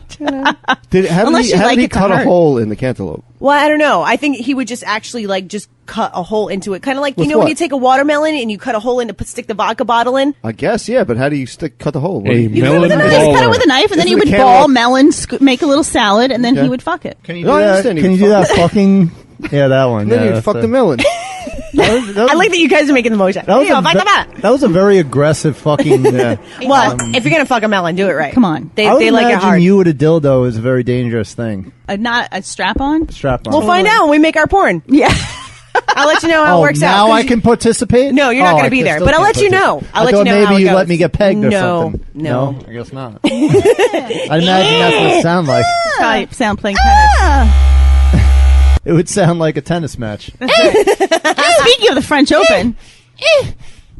How Unless you did like he it to cut a hurt. hole in the cantaloupe? Well, I don't know. I think he would just actually just cut a hole into it. Kind of like, With you know, when what? you take a watermelon and you cut a hole in to stick the vodka bottle in? I guess, yeah, but how do you cut the hole? What A do you- melon Just cut it with a baller. knife, and then he Isn't would the ball cantaloupe- melon, make a little salad, and then Okay. he would fuck it. Can you No, do I that? understand. Can You you do fuck- that fucking? Yeah, that one. Then yeah, you'd fuck that's the melon. I like that you guys are making the motion. That was, You know, a, vodka melon. that was a very aggressive fucking. Well, if you're going to fuck a melon, do it right. Come on. They I would like it imagine hard. you with a dildo is a very dangerous thing. Not a strap on. Strap on. We'll find out when we make our porn. Yeah. I'll let you know how Oh, it works now out. I can participate. No, you're not Oh, going I to be can there. still But I'll can't let you know. participate. I'll I let thought you know how maybe it you goes. let me get pegged or No, something. no. I guess not. I'd imagine that's what it sound like. Probably sound playing tennis. It would sound like a tennis match. Speaking of the French Open.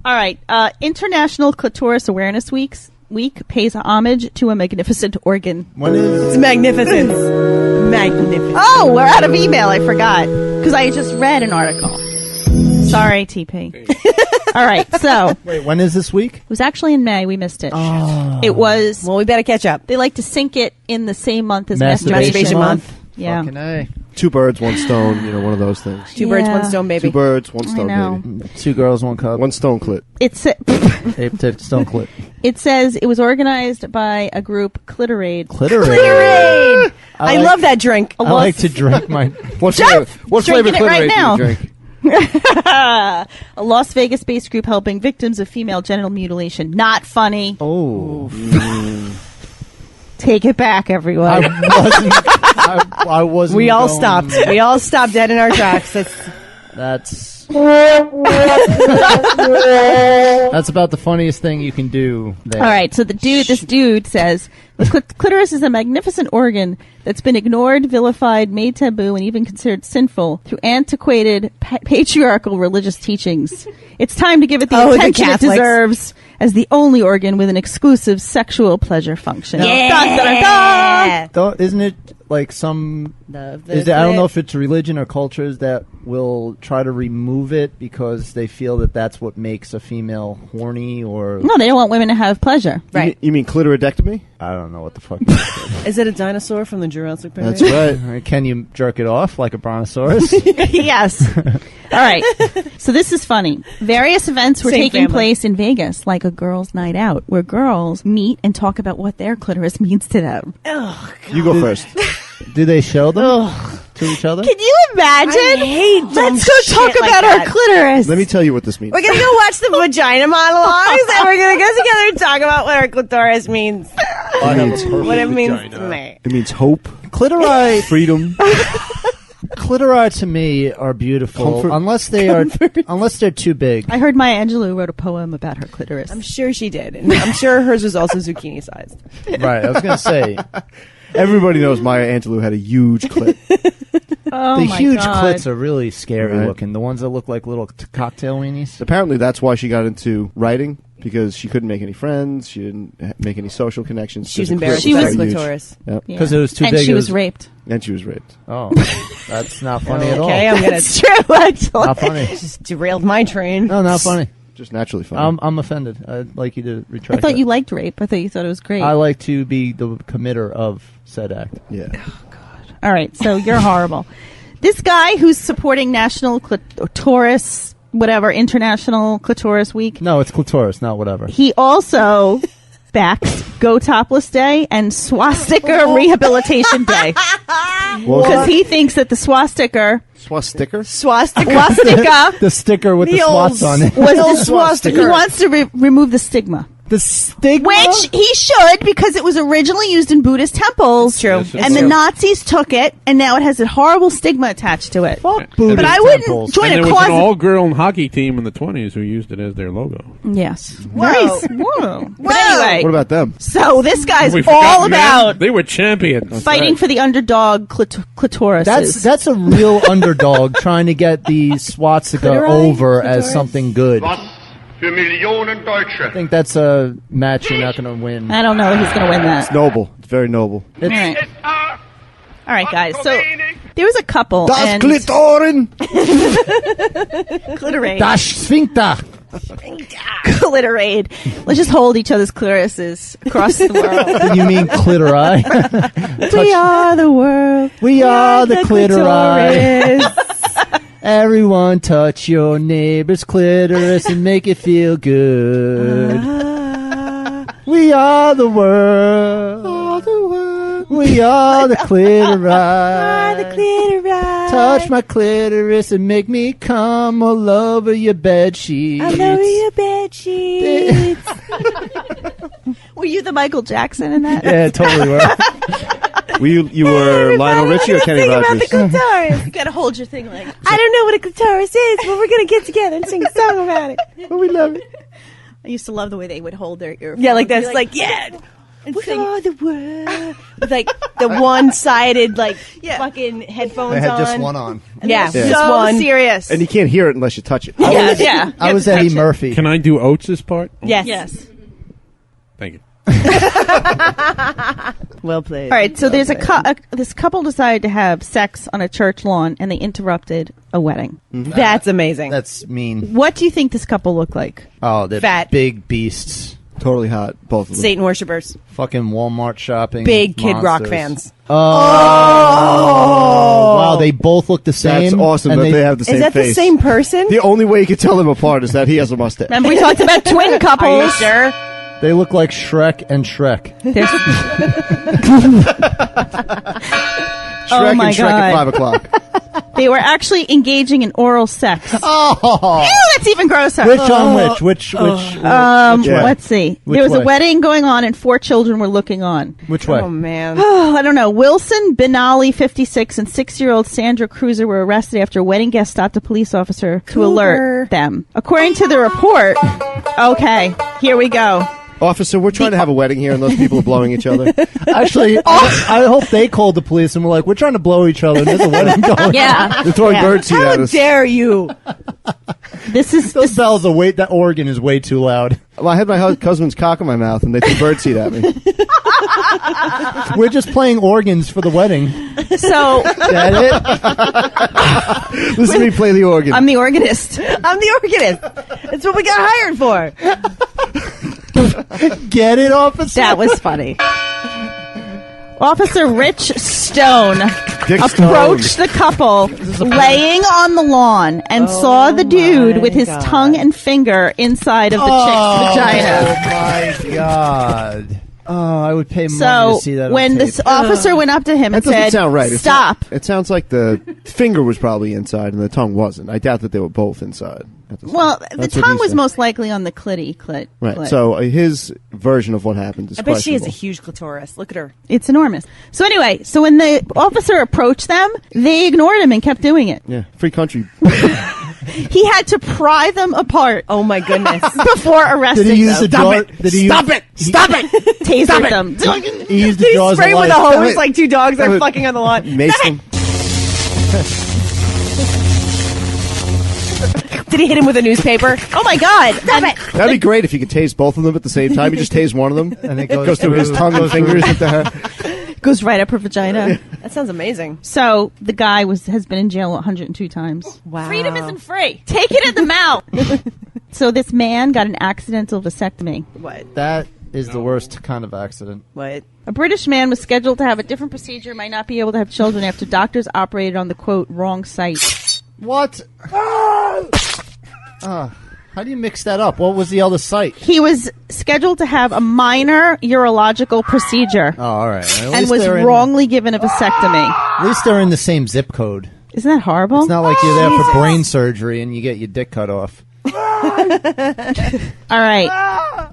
All right. International Clitoris Awareness Week pays homage to a magnificent organ. When is It's magnificent. Magnificent. Oh, we're out of email. I forgot. Because I just read an article. Sorry, TP. All right. So, it wait? When is this week? was actually in May. We missed it. It was. Well, we better catch up. They like to sync it in the same month as Masturbation Masturbation Month. Month. Yeah. Fucking A. 2 birds, 1 stone. One of those things. Two birds, Yeah. one stone, baby. 2 birds, 1 I stone, know. baby. 2 girls, 1 cup. 1 stone clit. Ape tip, stone clit. It says it was organized by a group, Clitorade. Clitorade. I like- love that drink. I like to drink my. What flavor? What flavor drinking it right Clitorade do now. you drink? A Las Vegas-based group helping victims of female genital mutilation. Not funny. Oh, Take it back, everyone. I wasn't. We all going- stopped. We all stopped dead in our tracks. That's that's about the funniest thing you can do. There. All right, so this dude says the clitoris is a magnificent organ that's been ignored, vilified, made taboo, and even considered sinful through antiquated patriarchal religious teachings. It's time to give it the Oh, the attention it Catholics. deserves as the only organ with an exclusive sexual pleasure function. Yeah. Dun, dun, dun, dun. Isn't it like some? Love I don't know if it's religion or cultures that will try to remove it because they feel that that's what makes a female horny, or No, they don't want women to have pleasure. Right. You mean clitoridectomy? I don't know what the fuck. Is it a dinosaur from the Jurassic period? That's right. Can you jerk it off like a brontosaurus? Yes. All right. So this is funny. Various events were Same taking family. place in Vegas, like a girls' night out, where girls meet and talk about what their clitoris means to them. You go first. Do they show them to each other? Can you imagine? I hate dumb Let's go talk shit like about that. our clitoris. Let me tell you what this means. We're gonna go watch the vagina monologues, and we're gonna go together and talk about what our clitoris means. What it means to me. It means hope, Clitori, freedom. clitori to me are beautiful Comfort. unless they're too big. I heard Maya Angelou wrote a poem about her clitoris. I'm sure she did, and I'm sure hers was also zucchini sized. Right, I was gonna say Everybody knows Maya Angelou had a huge clit. oh the my huge God. clits are really scary Right. looking. The ones that look like little cocktail weenies. Apparently, that's why she got into writing, because she couldn't make any friends. She didn't make any social connections. She was because her clit embarrassed She about was- her very huge. clitoris. Yep. Yeah. 'Cause it was too and big, she it was was- raped. And she was raped. Oh, that's not funny at all. Okay, I'm gonna That's true, actually. Not funny. just derailed my train. No, not funny. Just naturally funny. I'm offended. I'd like you to I retract. thought that. you liked rape. I thought you thought it was great. I like to be the committer of said act. yeah. All right, so you're horrible. This guy who's supporting National Clitoris, whatever, International Clitoris Week, No, it's clitoris, not whatever. he also backs, go topless day, and swastika rehabilitation day. Because he thinks that the swastika Swastika? Swastika. The sticker with the swats on it. was the swastika. He wants to remove the stigma. The stigma? Which he should, because it was originally used in Buddhist temples. It's true. Yes, And the Nazis took it, and now it has a horrible stigma attached to it. Fuck Buddhist But I wouldn't temples. join And a there was cause. an all-girl hockey team in the 20s who used it as their logo. Yes. Whoa. Nice. Whoa. But anyway, What about them? so this guy's We forgot, all man. about They were champions. fighting for the underdog clitoris. That's a real underdog trying to get the swastika Clitori? over as Clitoris? something good. Was für Millionen Deutsche. I think that's a match you're not going to win. I don't know if he's going to win that. Noble. It's very noble. All right. All right, guys. So there was a couple. Das and Klitoren! clitorade. Das Sphincter. Clitorade. Let's just hold each other's clitorises across the world. Did you mean clitori? We are the world. We are the clitori. clitoris. Everyone touch your neighbor's clitoris and make it feel good. We are the world. We are the clitori. Touch my clitoris and make me come all over your bed sheets. Were you the Michael Jackson in that? Yeah, totally were. You were Lionel Richie or Kenny Rogers? You gotta hold your thing like. I don't know what a clitoris is, but we're gonna get together and sing a song about it. We love it. I used to love the way they would hold their earphones. Yeah, like that's Be like yeah. and We sing. are the world. With like the one-sided like Yeah. fucking headphones I had on. just one on. Yeah, So just one. serious. And you can't hear it unless you touch it. yeah. I was Eddie Murphy. Can I do Oates' part? Yes. Yes. Thank you. Well played. All right. So there's this couple decided to have sex on a church lawn, and they interrupted a wedding. That's amazing. That's mean. What do you think this couple looked like? Oh, they're Fat. big beasts. Totally hot, both of them. Satan worshippers. Fucking Walmart shopping. Big Kid Rock monsters. fans. Oh! Wow, they both look the same. That's awesome and that they have the same Is that face. the same person? The only way you can tell them apart is that he has a mustache. Remember we talked about twin couples. Are you sure? They look like Shrek and Shrek. There's- Shrek Oh my and Shrek at God. 5 o'clock. they were actually engaging in oral sex. Oh! Ew, that's even grosser. Which on which? Which Yeah. Let's see. Which there was a way? wedding going on, and 4 children were looking on. Which way? Oh man. Oh, I don't know. Wilson Benali, 56, and 6-year-old Sandra Cruiser were arrested after a wedding guest stopped a police officer to alert them. According to the report, okay, here we go. Officer, we're trying to have a wedding here, and those people are blowing each other. Actually, I hope they called the police and were like, we're trying to blow each other and there's a wedding going. Yeah. They're throwing Yeah. birdseed at How us. dare you? Those bells are way, that organ is way too loud. Well, I had my husband's cock in my mouth, and they threw birdseed at me. We're just playing organs for the wedding. So Get it? Listen to me play the organ. I'm the organist. I'm the organist. That's what we got hired for. Get it, officer? That was funny. Officer Rich Stone Dick approached Stone. the couple laying on the lawn and saw the dude with his God. tongue and finger inside of the chick's vagina. Oh, my God. Oh, I would pay money So to see that on when tape. this officer went up to him That and doesn't said, sound right. "Stop." It sounds like the finger was probably inside and the tongue wasn't. I doubt that they were both inside. Well, the That's what tongue he was said. most likely on the clit. Right. So his version of what happened is I bet she has a questionable. huge clitoris. Look at her. It's enormous. So anyway, so when the officer approached them, they ignored him and kept doing it. Yeah, free country. He had to pry them apart Oh my goodness. before arresting Did he use them. the jaw? Did he Stop use, it! Stop it! Tasered them. He used the He jaws of sprayed with life. a hose like 2 dogs are would- fucking on the lawn. Mace them. Did he hit him with a newspaper? Oh my God! And That'd be great if you could tase both of them at the same time. You just tase one of them, And it goes through his tongue and fingers into her. goes right up her vagina. That sounds amazing. So the guy has been in jail 102 times. Wow. Freedom isn't free. Take it in the mouth. So this man got an accidental vasectomy. What? That is the worst kind of accident. What? A British man was scheduled to have a different procedure, might not be able to have children after doctors operated on the quote wrong site. What? How do you mix that up? What was the other site? He was scheduled to have a minor urological procedure Oh, all right. At and least was they're in- wrongly given a vasectomy. At least they're in the same zip code. Isn't that horrible? It's not like you're there for brain surgery and you get your dick cut off. All right.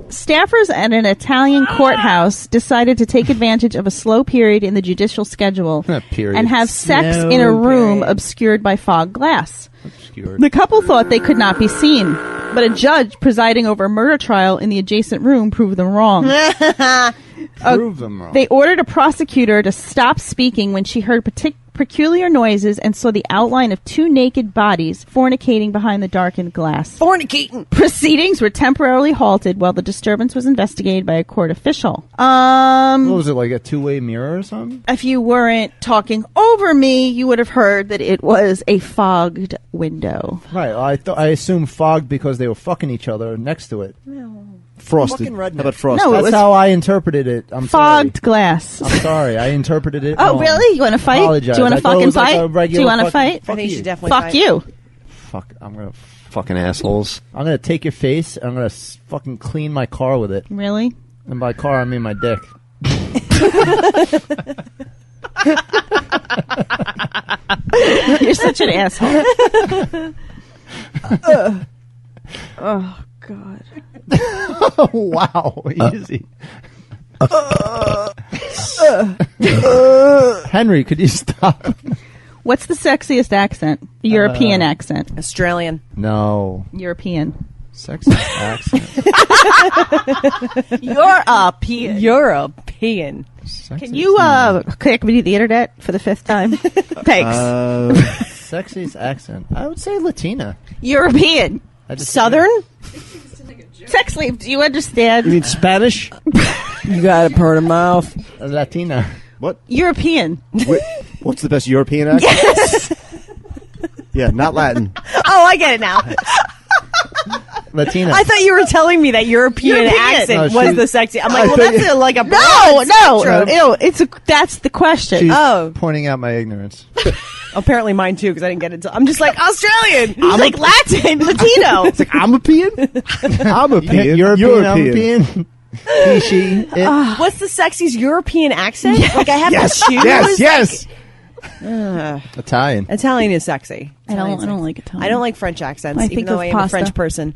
Staffers at an Italian courthouse decided to take advantage of a slow period in the judicial schedule Period. and have sex Slow in a room period. obscured by fog glass. Obscured. The couple thought they could not be seen, but a judge presiding over a murder trial in the adjacent room proved them wrong. Prove them wrong. They ordered a prosecutor to stop speaking when she heard peculiar noises and saw the outline of two naked bodies fornicating behind the darkened glass. Fornicating. Proceedings were temporarily halted while the disturbance was investigated by a court official. What was it, like a two-way mirror or something? If you weren't talking over me, you would have heard that it was a fogged window. Right. I assume fogged because they were fucking each other next to it. Frosted. Fucking How redneck. about frosted? No, it That's was how I interpreted it. I'm fogged glass. sorry. I'm sorry. I interpreted it Oh, wrong. really? You want to fight? Apologize. Do you want I to thought it fucking was like fight? a Do regular you want to fucking- fight? I think you you. should definitely Fuck fight. you. Fuck. I'm gonna. Fucking assholes. I'm gonna take your face. And I'm gonna fucking clean my car with it. Really? And by car, I mean my dick. You're such an asshole. Oh, God. Wow. Easy. Henry, could you stop? What's the sexiest accent? European accent. Australian. No. European. Sexy accent. European. European. Can you connect me to the internet for the fifth time? Thanks. Sexiest accent? I would say Latina. European. Southern? Sex slave, do you understand? You mean Spanish? You got a part of mouth. Latina. What? European. What's the best European accent? Yes. Yeah, not Latin. Oh, I get it now. Latina. I thought you were telling me that European accent No, was she- the sexy. I'm like, well, thought that's like a No, broad spectrum. ew, that's the question. She's Oh. pointing out my ignorance. Apparently mine too, because I didn't get it. I'm just like Australian. I'm like Latin, Latino. It's like, I'm a peon? I'm a peon. European. He, she, it. What's the sexiest European accent? Like I have to choose. Yes. Italian. Italian is sexy. I don't like Italian. I don't like French accents, I even think though of I am pasta. a French person.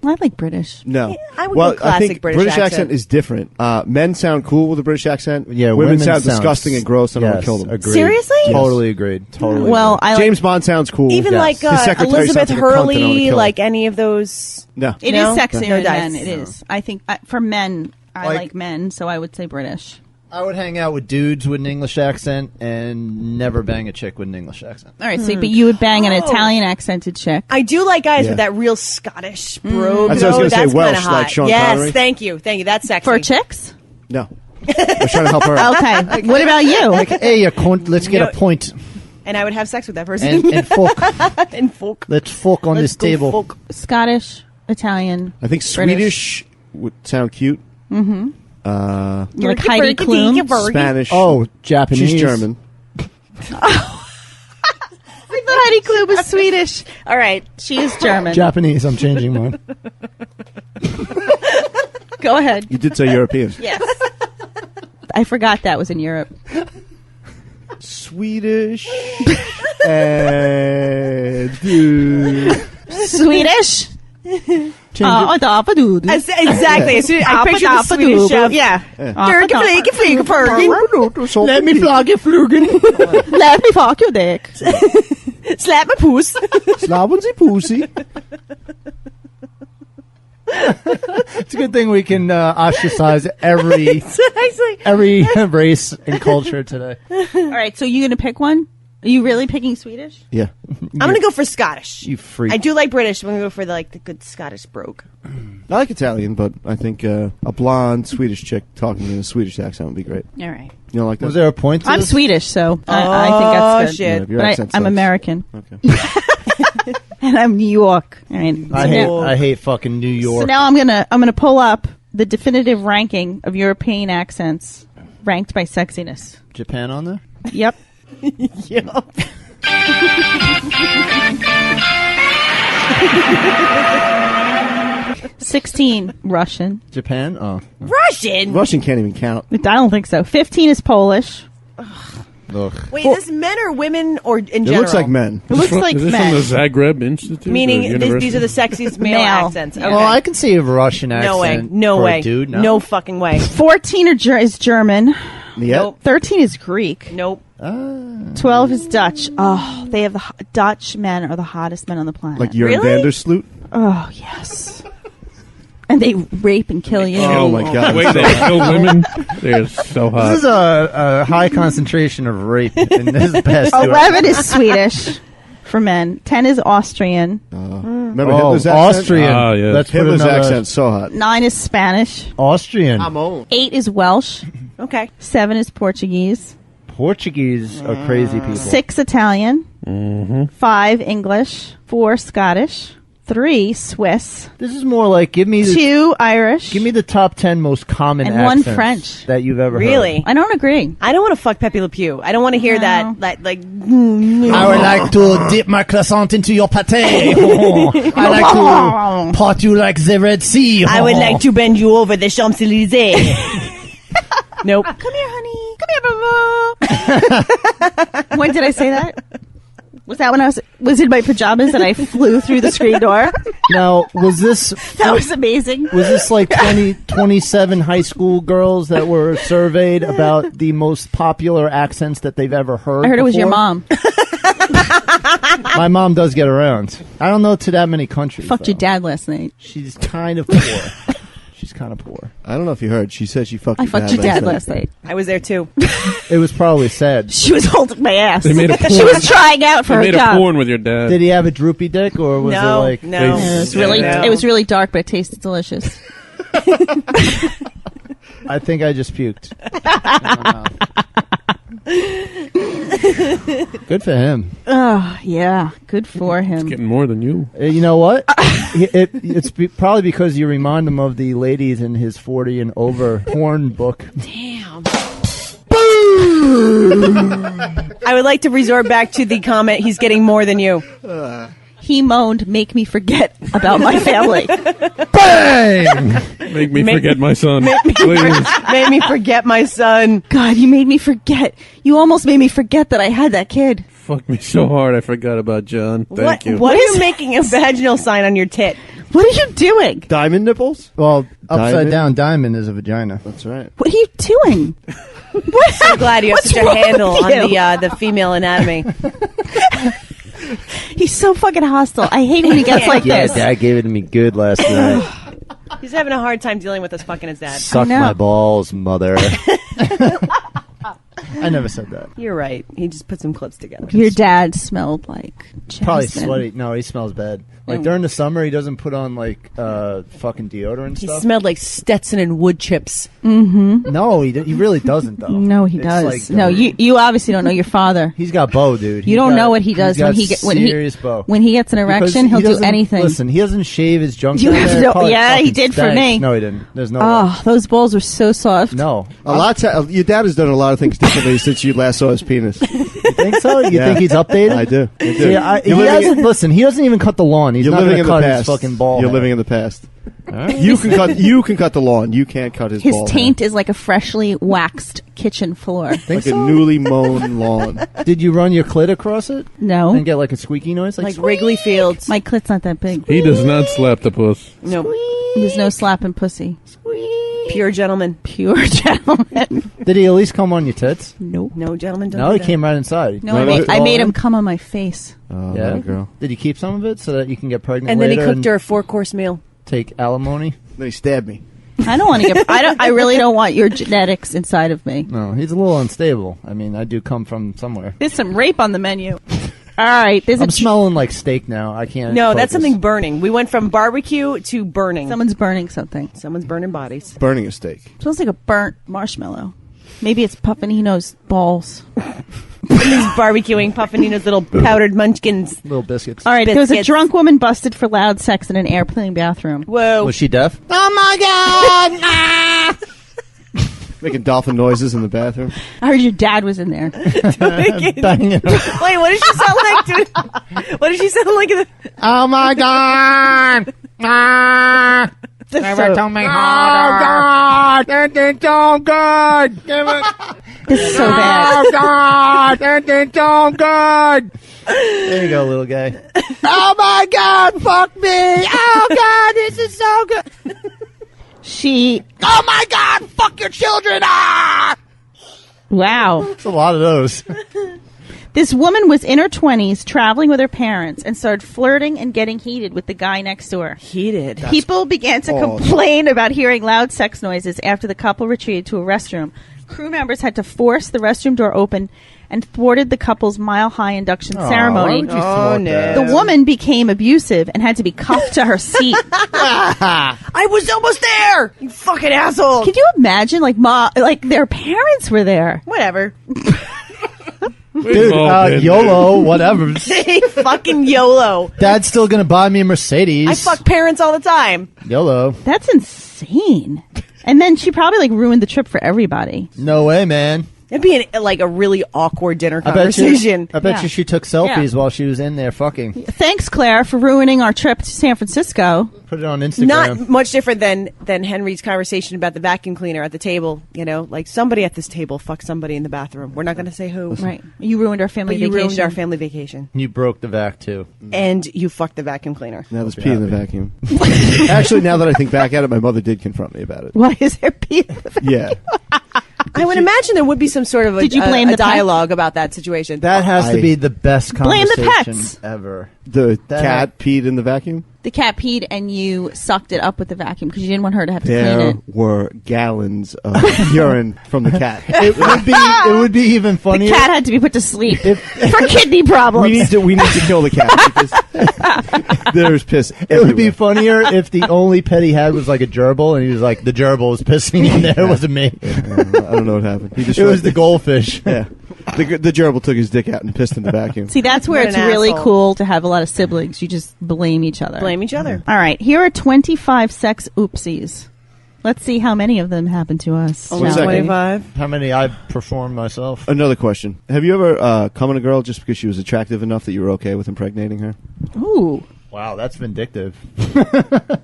I like British. No. I would well, go classic I think British accent is different. Men sound cool with a British accent. Yeah, women sound sounds- disgusting and gross, and I want yes, to kill them. Agreed. Seriously? Yes. Totally agreed. Totally. Well, agreed. I like, James Bond sounds cool. Even Yes. like His secretary Elizabeth sounds like a cunt and I wanna Hurley, kill like any of those. No. it No? is sexier No than dice. men. It is. I think for men, I Like- like men, so I would say British. I would hang out with dudes with an English accent and never bang a chick with an English accent. All right, so but you would bang an Italian accented chick. I do like guys Yeah. with that real Scottish brogue. That's what I was gonna say, That's Welsh, kinda hot. like Sean yes, Connery. thank you. That's sexy. For chicks? No. I was trying to help her out. Okay. What about you? Like, hey, you cunt, let's get a point. And I would have sex with that person. And fuck. And folk. Let's fuck on Let's this go table. folk. Scottish, Italian. I think Swedish would sound cute. Mm-hmm. Like Heidi Klum. Spanish. Oh, Japanese. She's German. I thought Heidi Klum was Swedish. All right, she is German. Japanese. I'm changing mine. Go ahead. You did say European. Yes. I forgot that was in Europe. Swedish. And Swedish? Exactly. As soon as I picture the Swedish chef. Yeah. Let me flog your flugen. Let me fuck your dick. Slap my poos. Slavenzy pussy. It's a good thing we can ostracize every race and culture today. All right, so you going to pick one? Are you really picking Swedish? Yeah. I'm going to go for Scottish. You freak. I do like British. I'm going to go for the good Scottish brogue. I like Italian, but I think a blonde Swedish chick talking in a Swedish accent would be great. All right. You don't like that? Was there a point to I'm this? Swedish, so I think that's good. Shit. Yeah, your But accent I'm sucks. American. Okay. And I'm New York. All right. I hate fucking New York. So now I'm gonna pull up the definitive ranking of European accents ranked by sexiness. Japan on there? Yep. Yep. 16, Russian. Japan? Oh. Russian? Russian can't even count. I don't think so. 15 is Polish. Ugh. Wait, is this men or women or in general? It looks like men. It looks like Is this men. from the Zagreb Institute? Meaning or these are the sexiest male Male. accents. Yeah. Okay. Well, I can see a Russian accent. No way. No for way. A dude. No fucking way. 14 is German. Yeah. Nope. 13 is Greek. Nope. 12 is Dutch. Oh, they have Dutch men are the hottest men on the planet. Like Jurgen Really? Vandersloot. Oh, yes. And they rape and kill you. Oh my God. Wait, they kill women? They're so hot. This is a high concentration of rape in this past 11 is Swedish for men. 10 is Austrian. Remember Oh, Hitler's accent? Austrian. Ah, yes. Let's put Hitler's another- accent's so hot. 9 is Spanish. Austrian. 8 is Welsh. Okay. 7 is Portuguese. Portuguese are crazy people. 6 Italian. 5 English. 4 Scottish. 3 Swiss. This is more like give me 2 Irish. the top 10 most common And 1 accents French. that you've ever Really? heard. I don't agree. I don't want to fuck Pepe Le Pew. I don't want to hear No. that. Like. I would like to dip my croissant into your pate. I like to pot you like the Red Sea. I would like to bend you over the Champs Elysees. Nope. Come here, honey. Come here, boo. When did I say that? Was that when I was in my pajamas and I flew through the screen door? Now, was this That was amazing. was this like 27 high school girls that were surveyed about the most popular accents that they've ever heard? I heard it was your before? mom. My mom does get around. I don't know to that many countries. Fucked your though. dad last night. She's kind of poor. She's kind of poor. I don't know if you heard. She said she fucked I fucked your dad last night. I was there too. It was probably sad. She was holding my ass. They made a porn. She was trying out for They her made a job. porn with your dad. Did he have a droopy dick or was No, it like no. It was really, No. it was really dark, but it tasted delicious. I think I just puked. Good for him. Oh yeah, good for him. Getting more than you. You know what? It's probably because you remind him of the ladies in his 40 and over porn book. Damn. I would like to resort back to the comment, he's getting more than you. He moaned, "Make me forget about my family." Bang! Make me forget my son. Please. Made me forget my son. God, you made me forget. You almost made me forget that I had that kid. Fuck me so hard I forgot about John. Thank you. What are you making a vaginal sign on your tit? What are you doing? Diamond nipples? Well, upside Diamond? down diamond is a vagina. That's right. What are you doing? I'm glad you have What's such a wrong handle with on you? the female anatomy. He's so fucking hostile. I hate when he gets like Yeah, this. Dad gave it to me good last night. He's having a hard time dealing with us fucking his dad. Suck know. my balls, mother. I never said that. You're right. He just put some clips together. Your dad smelled like Probably jasmine. sweaty. No, he smells bad. Like during the summer, he doesn't put on like fucking deodorant He stuff. smelled like Stetson and wood chips. No, he really doesn't though. No, he It's does. like, No, you obviously don't know your father. He's got bow, dude. You don't know what he does when he serious bow. when he gets an erection. Because He'll do doesn't- anything. Listen, he doesn't shave his junk. You down have there. no- Probably yeah, he fucking did for stank. me. No, he didn't. There's no. way. Oh, those balls were so soft. No, Your dad has done a lot of things differently since you last saw his penis. you think so? You Yeah. think he's updated? I do. I do. See, he You're living doesn't listen. He doesn't even cut the lawn. He's You're not living going in to the cut past. his fucking ball. You're head. living in the past. Alright. You can cut the lawn. You can't cut his His ball taint is like a freshly waxed kitchen floor. Think like so? a newly mown lawn. Did you run your clit across it No, and get like a squeaky noise? Like Squeak? Wrigley Fields. my clit's not that big. He does not slap the puss. No, There's no slapping pussy. pure gentleman. Pure gentleman. Did he at least come on your tits? Nope. No, gentleman. Don't No, do he that. came right inside. No, No, I no, made him come on my face. Oh, Yeah? that girl. Did he keep some of it so that you can get pregnant And then he later cooked her a 4-course meal. take alimony? Then he stabbed me. I don't want to get. I really don't want your genetics inside of me. No, he's a little unstable. I mean, I do come from somewhere. There's some rape on the menu. All right, there's I'm a smelling like steak now. I can't. No, focus. that's something burning. We went from barbecue to burning. someone's burning something. Someone's burning bodies. Burning a steak. Smells like a burnt marshmallow. Maybe it's Puffinino's balls. He's barbecuing Puffinino's little powdered munchkins. Little biscuits. All right, there was a Biscuits. drunk woman busted for loud sex in an airplane bathroom. Whoa. Was she deaf? Oh my god! Making dolphin noises in the bathroom. I heard your dad was in there. Banging her. Wait, what did she sound like? What did she sound like? Oh my god! Never told me harder. This is so good. This is so bad. Oh god! This is so good. There you go, little guy. Oh my god! Fuck me! Oh god! This is so good. Oh my god! Fuck your children! Ah! Wow. It's a lot of those. This woman was in her 20s traveling with her parents and started flirting and getting heated with the guy next door. Heated. People began to complain about hearing loud sex noises after the couple retreated to a restroom. Crew members had to force the restroom door open and thwarted the couple's mile-high induction ceremony. The woman became abusive and had to be cuffed to her seat. I was almost there. You fucking asshole. Can you imagine, like their parents were there? Whatever. Dude, YOLO, whatever. Fucking YOLO. Dad's still gonna buy me a Mercedes. I fuck parents all the time. YOLO. That's insane. And then she probably ruined the trip for everybody. No way, man. It'd be a really awkward dinner conversation. I bet you she took selfies while she was in there fucking. Thanks, Claire, for ruining our trip to San Francisco. Put it on Instagram. Not much different than Henry's conversation about the vacuum cleaner at the table. You know, like somebody at this table fucked somebody in the bathroom. We're not going to say who. Right. You ruined our family vacation. You ruined our family vacation. You broke the vac, too. And you fucked the vacuum cleaner. Now there's pee in the vacuum. Actually, now that I think back at it, my mother did confront me about it. Why is there pee in the vacuum? Yeah. I would imagine there would be some sort of Did you blame a the dialogue about that situation. That has to be the best Blame the conversation pets. ever. The cat peed in the vacuum? The cat peed and you sucked it up with the vacuum because you didn't want her to have to clean There it. were gallons of urine from the cat. It would be even The funnier. cat had to be put to sleep for kidney problems. We need to kill the cat because there's piss It would be everywhere. funnier if the only pet he had was like a gerbil, and he was like, the gerbil was pissing in there. It wasn't me. I don't know what happened. He just It was the goldfish. Yeah. The gerbil took his dick out and pissed in the vacuum. See, that's where What it's an really asshole. cool to have a lot of siblings. You just blame each other. Blame each other. All right, here are 25 sex oopsies. Let's see how many of them happen to us. Only One second. 25. How many I've performed myself? Another question. Have you ever come on a girl just because she was attractive enough that you were okay with impregnating her? Ooh, Wow, that's vindictive.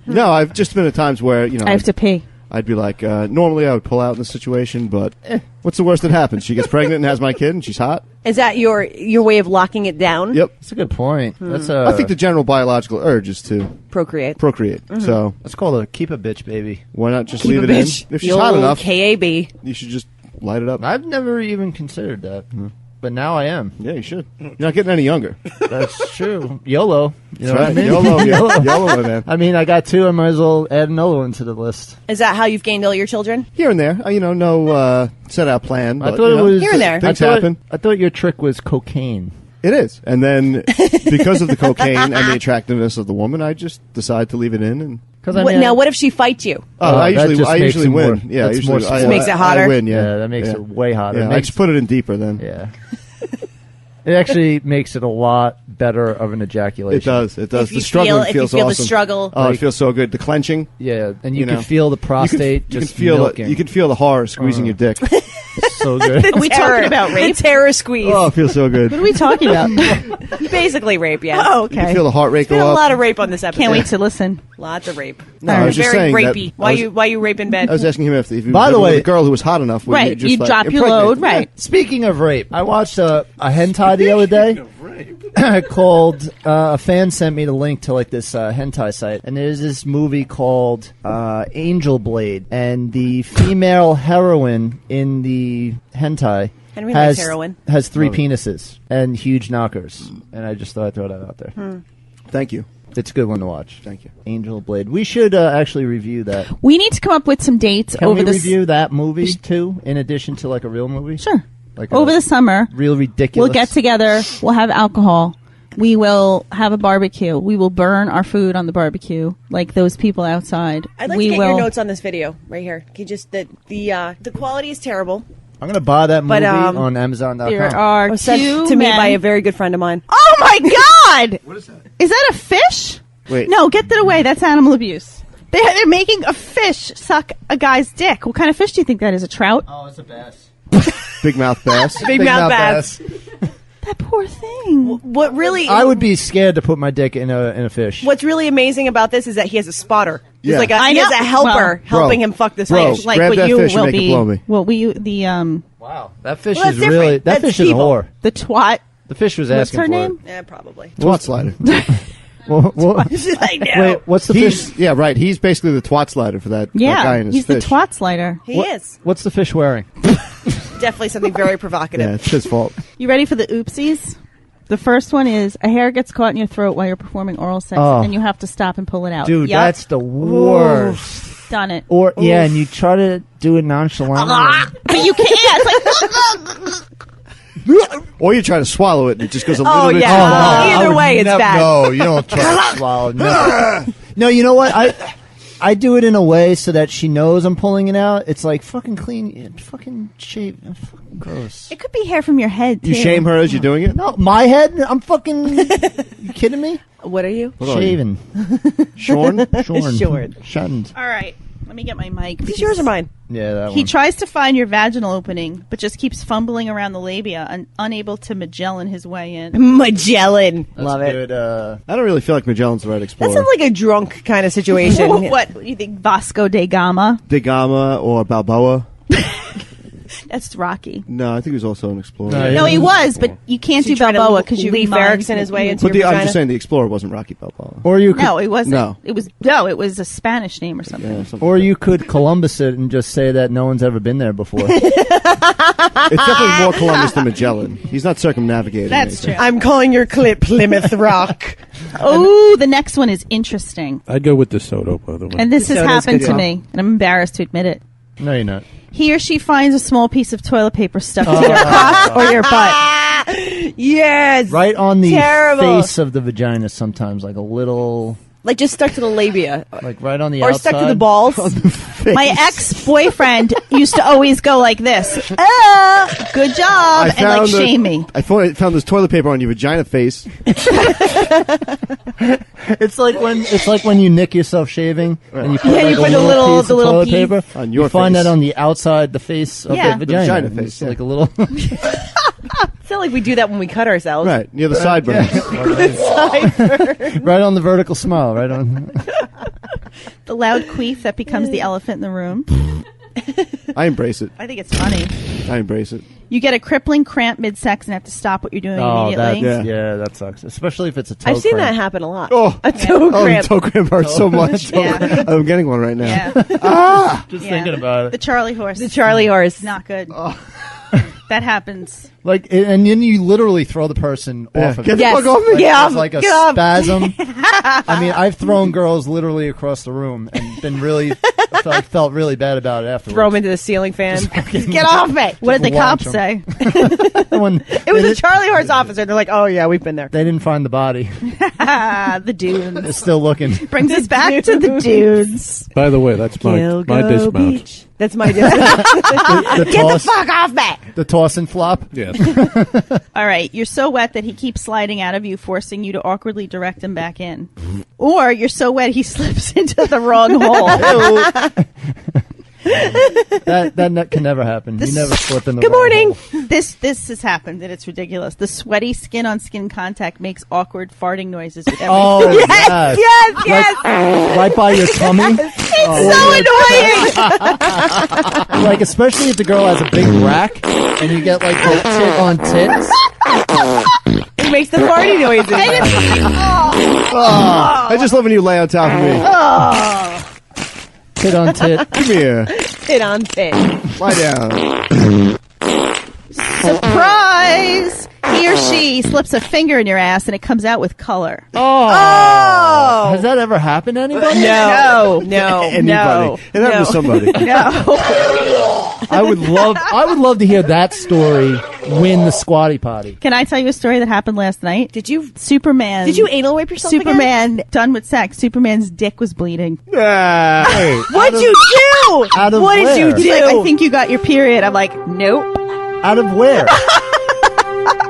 No, I've just been at times where, I have to pee. I'd be like, normally I would pull out in this situation, but what's the worst that happens? She gets pregnant and has my kid and she's hot? Is that your way of locking it down? Yep. That's a good point. That's I think the general biological urge is to Procreate. procreate. So that's called a keep a bitch, baby. why not just Keep leave a it bitch. in? If she's The hot old enough, KAB. you should just light it up. I've never even considered that, but now I am. Yeah, you should. You're not getting any younger. That's true. YOLO. You know That's right. what I mean? YOLO, my man. I mean, I got two. I might as well add another one to the list. Is that how you've gained all your children? Here and there. No set out plan. But, I thought it was Here and there. Things happen. I thought your trick was cocaine. It is. And then because of the cocaine and the attractiveness of the woman, I just decide to leave it in. And Now, what if she fights you? I that just usually makes it win. more- Yeah, that's usually more I, sport. Makes it hotter? I win, yeah. that makes it way hotter. Yeah, It I makes- just put it in deeper then. Yeah. It actually makes it a lot better of an ejaculation. It does. It does. If you The struggling feel feels the awesome. struggle. Oh, it feels so good. The clenching. Yeah, and you You know. can feel the prostate You can just feel milking. it. You can feel the horror squeezing your dick. It's so good. Are we talking about rape? The terror squeeze. Oh, it feels so good. What are we talking about? Basically rape, yeah. Oh, You can okay. feel the heart rate Been go a up. lot of rape on this episode. Can't wait to listen. Lots of rape. No, I was just Very saying that rapey. I Why you rape in bed? I was asking him if he By was the with way- a girl who was hot enough. would Right, you just you like, drop your impregnate? load, right. Speaking of rape, I watched a hentai the other day called, a fan sent me the link to like this hentai site, and there's this movie called Angel Blade, and the female heroine in the hentai Henry likes heroin. has 3 penises and huge knockers, and I just thought I'd throw that out there. Thank you. It's a good one to watch. Thank you. Angel Blade. We should actually review that. We need to come up with some dates Can over we this. review that movie too, in addition to like a real movie? Sure. Like Over a the summer, real ridiculous. we'll get together. We'll have alcohol. We will have a barbecue. We will burn our food on the barbecue, like those people outside. I'd like we to get will. your notes on this video right here. Can you just the quality is terrible. I'm gonna buy that movie But, on Amazon.com. There are It was sent two to me men. by a very good friend of mine. Oh my God! What is that? Is that a fish? Wait. No, get that away. That's animal abuse. They're making a fish suck a guy's dick. What kind of fish do you think that is? A trout? Oh, it's a bass. Big mouth bass. Big mouth bass. That poor thing. What really? I would be scared to put my dick in a fish. What's really amazing about this is that he has a spotter. He's Yeah. like I he has know. a helper Well, helping him fuck this bro, fish. Like grab what that you fish and will make it be. blow me. What will you the Wow, that fish Well, that's is really different. that That's fish is a people. whore. the twat? The fish was What's asking her for name? Yeah, probably. Twat slider. it. She's like, no. Wait, what's the He's, fish? yeah, right. He's basically the twat slider for that guy Yeah, and his he's fish. the twat slider. He is What's the fish wearing? definitely something very provocative. Yeah, it's his fault. You ready for the oopsies? The first one is a hair gets caught in your throat while you're performing oral sex, Oh. and you have to stop and pull it out. Dude, Yup. that's the worst. Done it. Or yeah, and you try to do it nonchalantly. But you can't. It's like Or you try to swallow it and it just goes a little Oh bit. yeah. too Oh, long. either way, it's bad. No, you don't try to swallow. No. No, you know what? I do it in a way so that she knows I'm pulling it out. It's like fucking clean, fucking shave, fucking gross. it could be hair from your head. You too. shame her as you're doing it? No, my head. I'm fucking. You kidding me? What are you? What are you? Shaven, Shorn? shorn, shunned. All right, let me get my mic. Is this yours or mine? Yeah, that He one. tries to find your vaginal opening, but just keeps fumbling around the labia and unable to Magellan his way in. Magellan. That's Love it. good, I don't really feel like Magellan's the right That explorer. sounds like a drunk kind of situation. What do you think? Vasco da Gama? Da Gama or Balboa? That's Rocky. No, I think he was also an explorer. No, No, he was, but you can't Is he do trying to Balboa because you Leif remind- Erikson his way into But your I'm vagina? just saying the explorer wasn't Rocky Balboa. Or you could, No, it wasn't. No. It was a Spanish name or something. Yeah, something or like you could Columbus it and just say that no one's ever been there before. that. It's definitely more Columbus than Magellan. He's not circumnavigating. That's anything. true. I'm calling your clip Plymouth Rock. Oh, the next one is interesting. I'd go with DeSoto, by the way. And this has Soda's happened good to call. me, and I'm embarrassed to admit it. No, you're not. He or she finds a small piece of toilet paper stuck to your cock or your butt. Yes. Right on the Terrible. face of the vagina, sometimes, like a little, Like just stuck to the labia. like right on the Or outside. stuck to the balls. My ex-boyfriend used to always go like this. Good job. I And like found shame me. I found this toilet paper on your vagina face. It's like when you nick yourself shaving and you put, Yeah, like, you put a the little- piece the of little toilet piece. paper On your You find face. that on the outside, the face of Yeah. the The vagina. vagina face, It's yeah. like a little. It's not like we do that when we cut ourselves. Right, near the sideburns. Right on the vertical smile. Right on. The loud queef that becomes the elephant in the room. I embrace it. I think it's funny. I embrace it. You get a crippling cramp mid-sex and have to stop what you're doing Oh, that immediately. Yeah. that sucks. Especially if it's a toe I've seen cramp. that happen a lot. Oh. A toe Oh, cramp. toe cramp hurts so much. Yeah. I'm getting one right now. Yeah. Just Yeah. thinking about The it. Charlie horse. The Charlie horse. Not good. That happens. Like, and then you literally throw the person Yeah. off of Get it. the Yes. fuck off me. Like, Get it's off. like a Get off. spasm. I mean, I've thrown girls literally across the room and been really felt really bad about it afterwards. Throw him into the ceiling fan. Just get off me. What did the Launch cops 'em. say? When It was a Charlie horse officer. They're like, oh yeah, we've been there. they didn't find the body. The dudes. They're still looking. Brings us back to the dudes. By the way, that's my Gilgo dismount. Beach. That's my dismount. The Get the toss, fuck off me. the toss and flop. Yes. All right, you're so wet that he keeps sliding out of you, forcing you to awkwardly direct him back in. Or you're so wet he slips into the wrong hole. That can never happen. You never slip in the Good wrong morning. hole. This has happened, and it's ridiculous. The sweaty skin-on-skin contact makes awkward farting noises with every Oh, Yes, yes. yes. Right by your tummy. It's so annoying. Like, especially if the girl has a big rack and you get like the tit on tits. It makes the farty noises. I just love when you lay on top of me. Tit on tit. Come here. Tit on tit. Lie down. Surprise! He or she slips a finger in your ass, and it comes out with color. Oh. Has that ever happened to anybody? No. No. Anybody. No. It happened to somebody. I would love to hear that story win the squatty potty. Can I tell you a story that happened last night? Did you Superman. anal rape yourself again? Superman done with sex. Superman's dick was bleeding. Ah. What'd you do? Out of What did where? you He's do? like, I think you got your period. I'm like, nope. Out of where?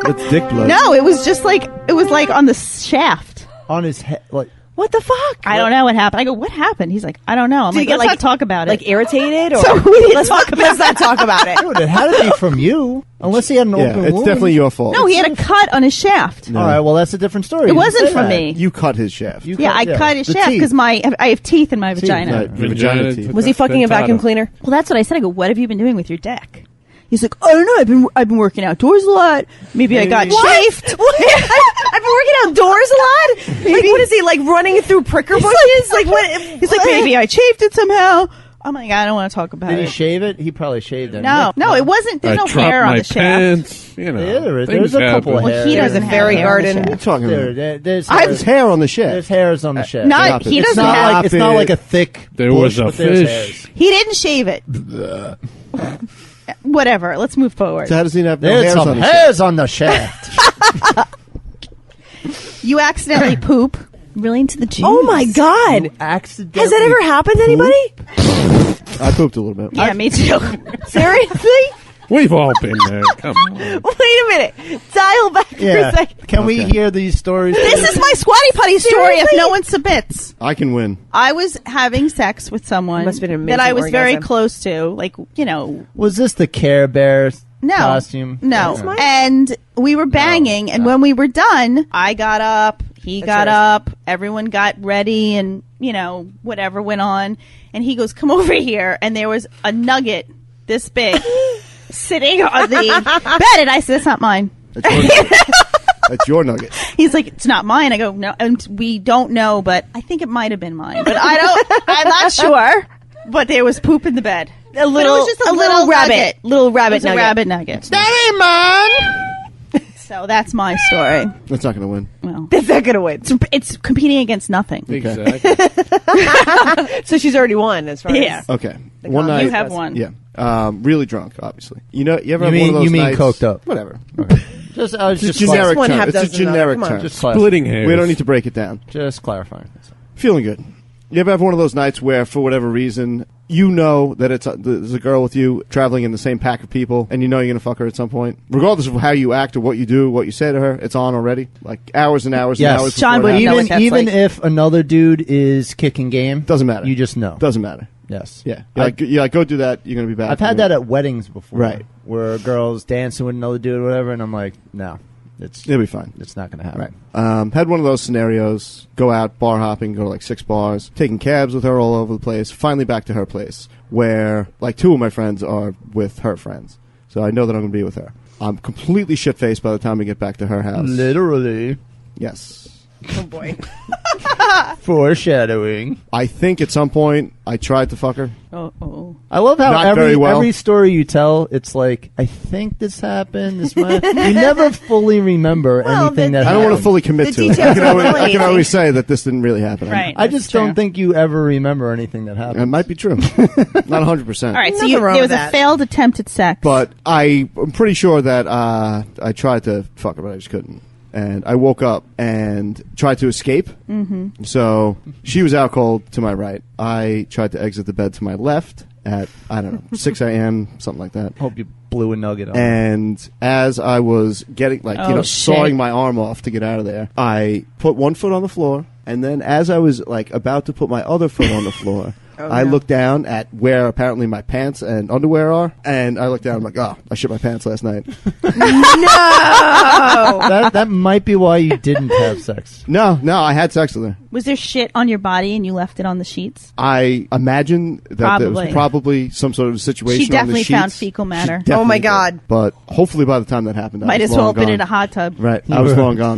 That's dick blood. No, it was just like, it was like on the shaft. On his head. Like, What the fuck? I don't know what happened. I go, what happened? He's like, I don't know. I'm Did like, you get, let's not talk about it. Like irritated? Or So we didn't let's not talk about it. Dude, it had to be from you. Unless he had an Yeah, open it's wound. definitely your fault. No, he had a cut on his shaft. No. All right, well, that's a different story. It You wasn't didn't say from that. me. You cut his shaft. You Yeah, I cut his the shaft teeth. because I have teeth in my vagina. Right, vagina teeth. Was he fucking a vacuum cleaner? Well, that's what I said. I go, what have you been doing with your dick? He's like, I don't know. I've been working outdoors a lot. Maybe I got chafed. I've been working outdoors a lot. Like, what is he like running through pricker bushes? Like what? He's like, maybe I chafed it somehow. I'm like, I don't want to talk about Did it. he shave it? He probably shaved it. No, it wasn't. There's I no dropped hair on my the shaft. pants. You know, Yeah, there is. things There's a couple of happen. hairs. He There's doesn't a have fairy hair on the garden. shaft. What are you talking about? There's There's hair on the shaft. There's hairs on the shaft. Not, he It's doesn't It's not have. like it's not like a thick. There bush, was a but there's fish. hairs. He didn't shave it. Whatever. Let's move forward. So how does he have no There's hairs some on his shaft? hairs on the shaft. You accidentally poop. Really into the juice. Oh my god! Accidentally. Has that ever happened to anybody? I pooped a little bit. Yeah, me too. Seriously? We've all been there. Come on. Wait a minute. Dial back for a Yeah. second. Can we hear these stories? This is my squatty potty story. If Seriously? no one submits, I can win. I was having sex with someone Must have been an that I amazing was very orgasm. close to. Like, you know, Was this the Care Bear no costume? No, mine? and we were banging, and when we were done, I got up. He got yours. up. Everyone got ready, and you know, whatever went on. And he goes, "Come over here." And there was a nugget this big sitting on the bed, and I said, "It's not mine." That's your nugget. He's like, "It's not mine." I go, "No," and we don't know, but I think it might have been mine, but I'm not sure. But there was poop in the bed. A little, It was just a little rabbit. nugget. Little It rabbit was a nugget. rabbit nugget. That ain't mine. So that's my story. That's not going to win. Well, That's not gonna win. it's competing against nothing. Exactly. So she's already won as far Yeah. as Okay. The One con- night. You have one. Yeah. Really drunk, obviously. You know, you ever You have one of those mean nights? coked up? Whatever. Just, I was It's just a generic one term. half It's a dozen another. generic Come on. term. Just Splitting hairs. We don't need to break it down. Just clarifying. Feeling good. You ever have one of those nights where, for whatever reason, you know that there's a girl with you traveling in the same pack of people, and you know you're going to fuck her at some point? Regardless of how you act or what you do, what you say to her, it's on already. Like hours and hours Yes. and hours John before it would know happens. what that's Even like. if another dude is kicking game, Doesn't matter. You just know. Doesn't matter. Yes. Yeah. You're like, go do that. You're going to be back. I've had that at weddings before. Right. Where a girl's dancing with another dude or whatever, and I'm like, no, It'll be fine. it's not going to happen. Right. Had one of those scenarios, go out bar hopping, go to like 6 bars, taking cabs with her all over the place, finally back to her place where like 2 of my friends are with her friends. So I know that I'm going to be with her. I'm completely shit-faced by the time we get back to her house. Literally. Yes. oh boy. Foreshadowing. I think at some point I tried to fuck her. Oh. I love how Not very well. every story you tell, it's like, I think this happened. This might. You never fully remember Well, anything the- that I happened. don't want to fully commit The to it. details are I can really always say that this didn't really happen. Right. I just That's true. don't think you ever remember anything that happened. It might be true. Not 100%. All right, so Nothing wrong there with was a that. failed attempt at sex. But I'm pretty sure that I tried to fuck her, but I just couldn't. And I woke up and tried to escape. Mm-hmm. So she was out cold to my right. I tried to exit the bed to my left at, I don't know, 6 a.m., something like that. Hope you blew a nugget on. And as I was getting, Oh, sawing shit. my arm off to get out of there, I put one foot on the floor. And then as I was, like, about to put my other foot on the floor, I looked down at where apparently my pants and underwear are. And I looked down, I'm like, oh, I shit my pants last night. That might be why you didn't have sex. No, I had sex with her. was there shit on your body and you left it on the sheets? I imagine that there was Probably. probably some sort of situation. She definitely on the sheets. found fecal matter. She Oh, my definitely God. did. But hopefully by the time that happened, I Might was as well long have been gone. in a hot tub. Right, I was long gone.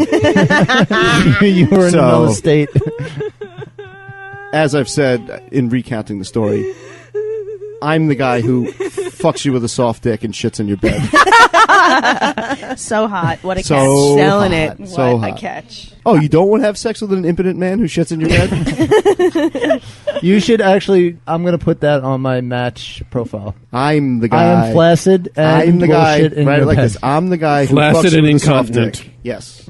You were in So- another state. As I've said in recounting the story, I'm the guy who fucks you with a soft dick and shits in your bed. So hot. What a So catch. Selling hot, it. So What a hot. catch. Oh, you don't want to have sex with an impotent man who shits in your bed? You should actually. I'm going to put that on my match profile. I'm the I guy. am flaccid and I'm the guy. bullshit in Right your like bed. this. I'm the guy who Flaccid fucks you and with a soft incontinent. dick. Yes.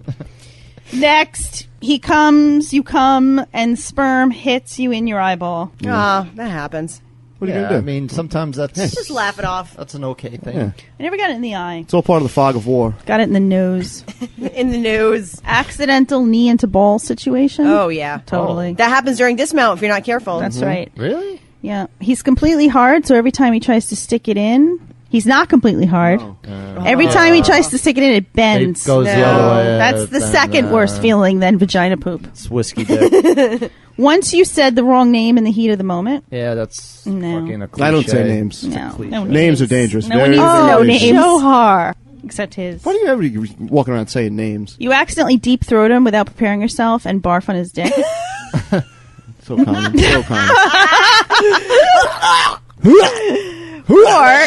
Next, he comes, you come, and sperm hits you in your eyeball. Ah, that happens. What are you gonna do? I mean, sometimes that's Just laugh it off. that's an okay thing. Yeah. I never got it in the eye. It's all part of the fog of war. Got it in the nose. In the nose. Accidental knee into ball situation. Oh, yeah. Totally. That happens during dismount if you're not careful. That's right. Really? Yeah. He's completely hard, so every time he tries to stick it in, he's not completely hard. Every time he tries to stick it in, it bends. It goes the other way. That's the second worst feeling than vagina poop. It's whiskey dick. Once you said the wrong name in the heat of the moment. Yeah, that's No. fucking a cliche. I don't say names. No, cliche. no Names are dangerous. No one Very, needs to very know dangerous. names. So hard. Except his. Why do you ever walking around saying names? You accidentally deep throat him without preparing yourself and barf on his dick. So common. So common. Or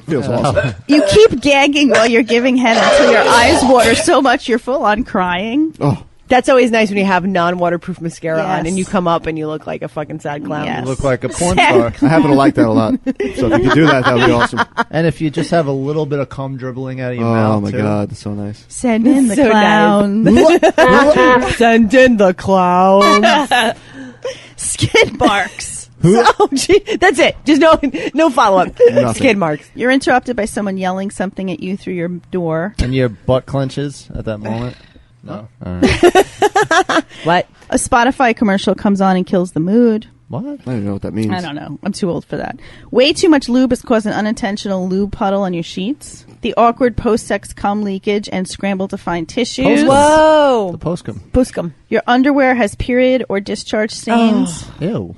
Feels awesome. you keep gagging while you're giving head until your eyes water so much you're full on crying. Oh, That's always nice when you have non-waterproof mascara Yes. on and you come up and you look like a fucking sad clown. Yes. You look like a porn star. I happen to like that a lot. So if you could do that, that would be awesome. And if you just have a little bit of cum dribbling out of your Oh mouth, my too. God, that's so nice. Send in the So clown. Send in the clown. Skid marks. Oh, gee, that's it. Just no follow-up. Nothing. Skid marks. You're interrupted by someone yelling something at you through your door. And your butt clenches at that moment. No. All right. What? A Spotify commercial comes on and kills the mood. What? I don't know what that means. I don't know. I'm too old for that. Way too much lube has caused an unintentional lube puddle on your sheets. The awkward post-sex cum leakage and scramble to find tissues. Whoa. The postcum. Puskum. Your underwear has period or discharge stains. Ew.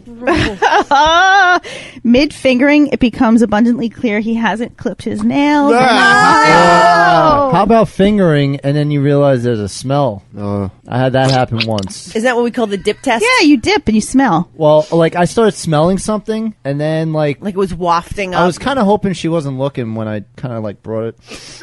Mid-fingering, it becomes abundantly clear he hasn't clipped his nails. How about fingering and then you realize there's a smell? I had that happen once. Isn't that what we call the dip test? Yeah, you dip and you smell. Well, like I started smelling something and then like Like it was wafting up. I was kind of hoping she wasn't looking when I kind of like brought it.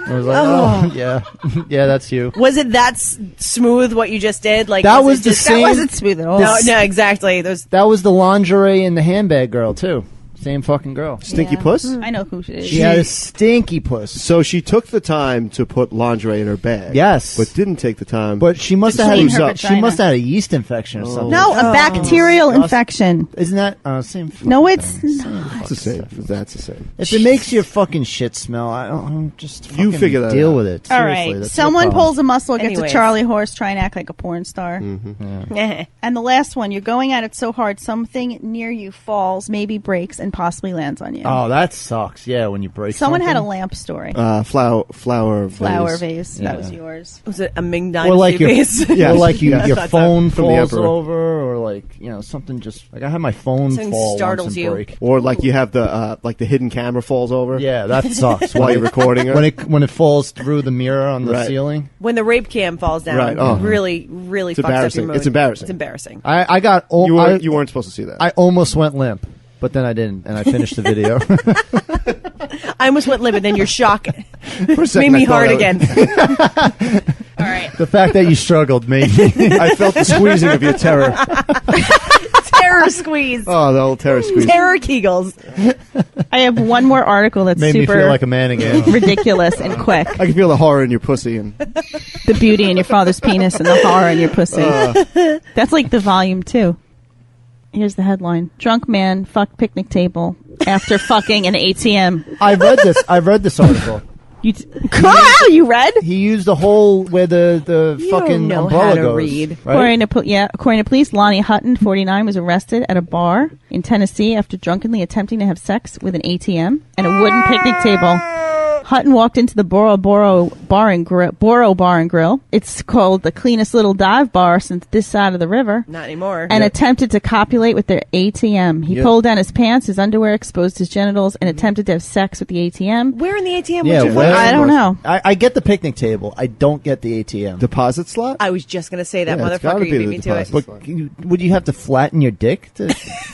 I was like, oh yeah, yeah, that's you. Was it that smooth what you just did? Like That it was the just- same- That wasn't smooth at all. No, exactly. There's That was the lingerie and the handbag girl too. Same fucking girl. Stinky puss? I know who she is. She had a stinky puss. So she took the time to put lingerie in her bag. Yes. But didn't take the time. But she must to have clean had her she vagina. must have had a yeast infection or something. No, a bacterial infection. Isn't that same? No, fucking it's thing. not. That's the same. That's the same. If it makes your fucking shit smell, I don't just You fucking figure that deal out. with it. All Seriously, right. that's your Someone problem. pulls a muscle, gets Anyways. a Charlie horse, try and act like a porn star. And the last one, you're going at it so hard, something near you falls, maybe breaks, and possibly lands on you. Oh, that sucks. Yeah, when you break. Someone had a something. lamp story. Flower Vase. Yeah. That was yours. was it a Ming Or Dynasty like your, base? Yeah. or like Yes. your That's phone from the falls Emperor. over, or like something just like I had my phone Something fall startles once and you. break. Or like you have the the hidden camera falls over. Yeah, that sucks. While you're recording her. when it falls through the mirror on the Right. ceiling. When the rape cam falls down, Right. Oh. really It's fucks up your embarrassing. mood. It's embarrassing. It's embarrassing. I got You weren't supposed to see that. I almost went limp, but then I didn't, and I finished the video. I almost went limp, and then your shock For a made second, me I thought hard I- again. All right. The fact that you struggled made me. I felt the squeezing of your terror. Terror squeeze. Oh, the old terror squeeze. Terror kegels. I have one more article that's made me super feel like a man again. ridiculous and quick. I can feel the horror in your pussy. And The beauty in your father's penis and the horror in your pussy. That's like the volume 2. Here's the headline. Drunk man fucked picnic table after fucking an ATM. I read this article. Carl, you read? He used the hole where the You fucking know umbrella how to goes. read. Right? According to police, Lonnie Hutton, 49, was arrested at a bar in Tennessee after drunkenly attempting to have sex with an ATM and a wooden picnic table. Hutton walked into the Boro Bar and Grill. It's called the cleanest little dive bar since this side of the river. Not anymore. And attempted to copulate with their ATM. He Yep. pulled down his pants, his underwear exposed his genitals, and attempted to have sex with the ATM. Where in the ATM Yeah, would you where- fuck? I don't know. I get the picnic table. I don't get the ATM. deposit slot? I was just gonna say that, Yeah, it's gotta motherfucker. be You the beat me to it. deposit. But would you have to flatten your dick?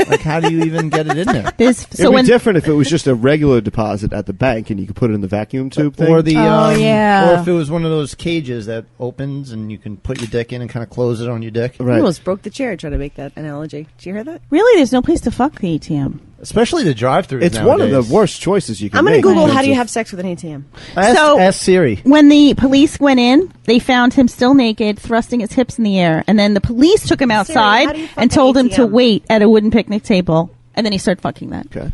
Like, how do you even get it in there? It'd be different if it was just a regular deposit at the bank and you could put it in the vacuum tube thing. Or the yeah. or if it was one of those cages that opens and you can put your dick in and kind of close it on your dick. I right. almost broke the chair trying to make that analogy. Did you hear that? Really, there's no place to fuck the ATM. Especially the drive-throughs. It's one of the nowadays. worst choices you can I'm make. gonna Google in how terms do you of- have sex with an ATM. Ask Siri. When the police went in, they found him still naked, thrusting his hips in the air. And then the police took him outside how do you fuck and an told him to ATM? wait at a wooden picnic table And then he started fucking that. Okay.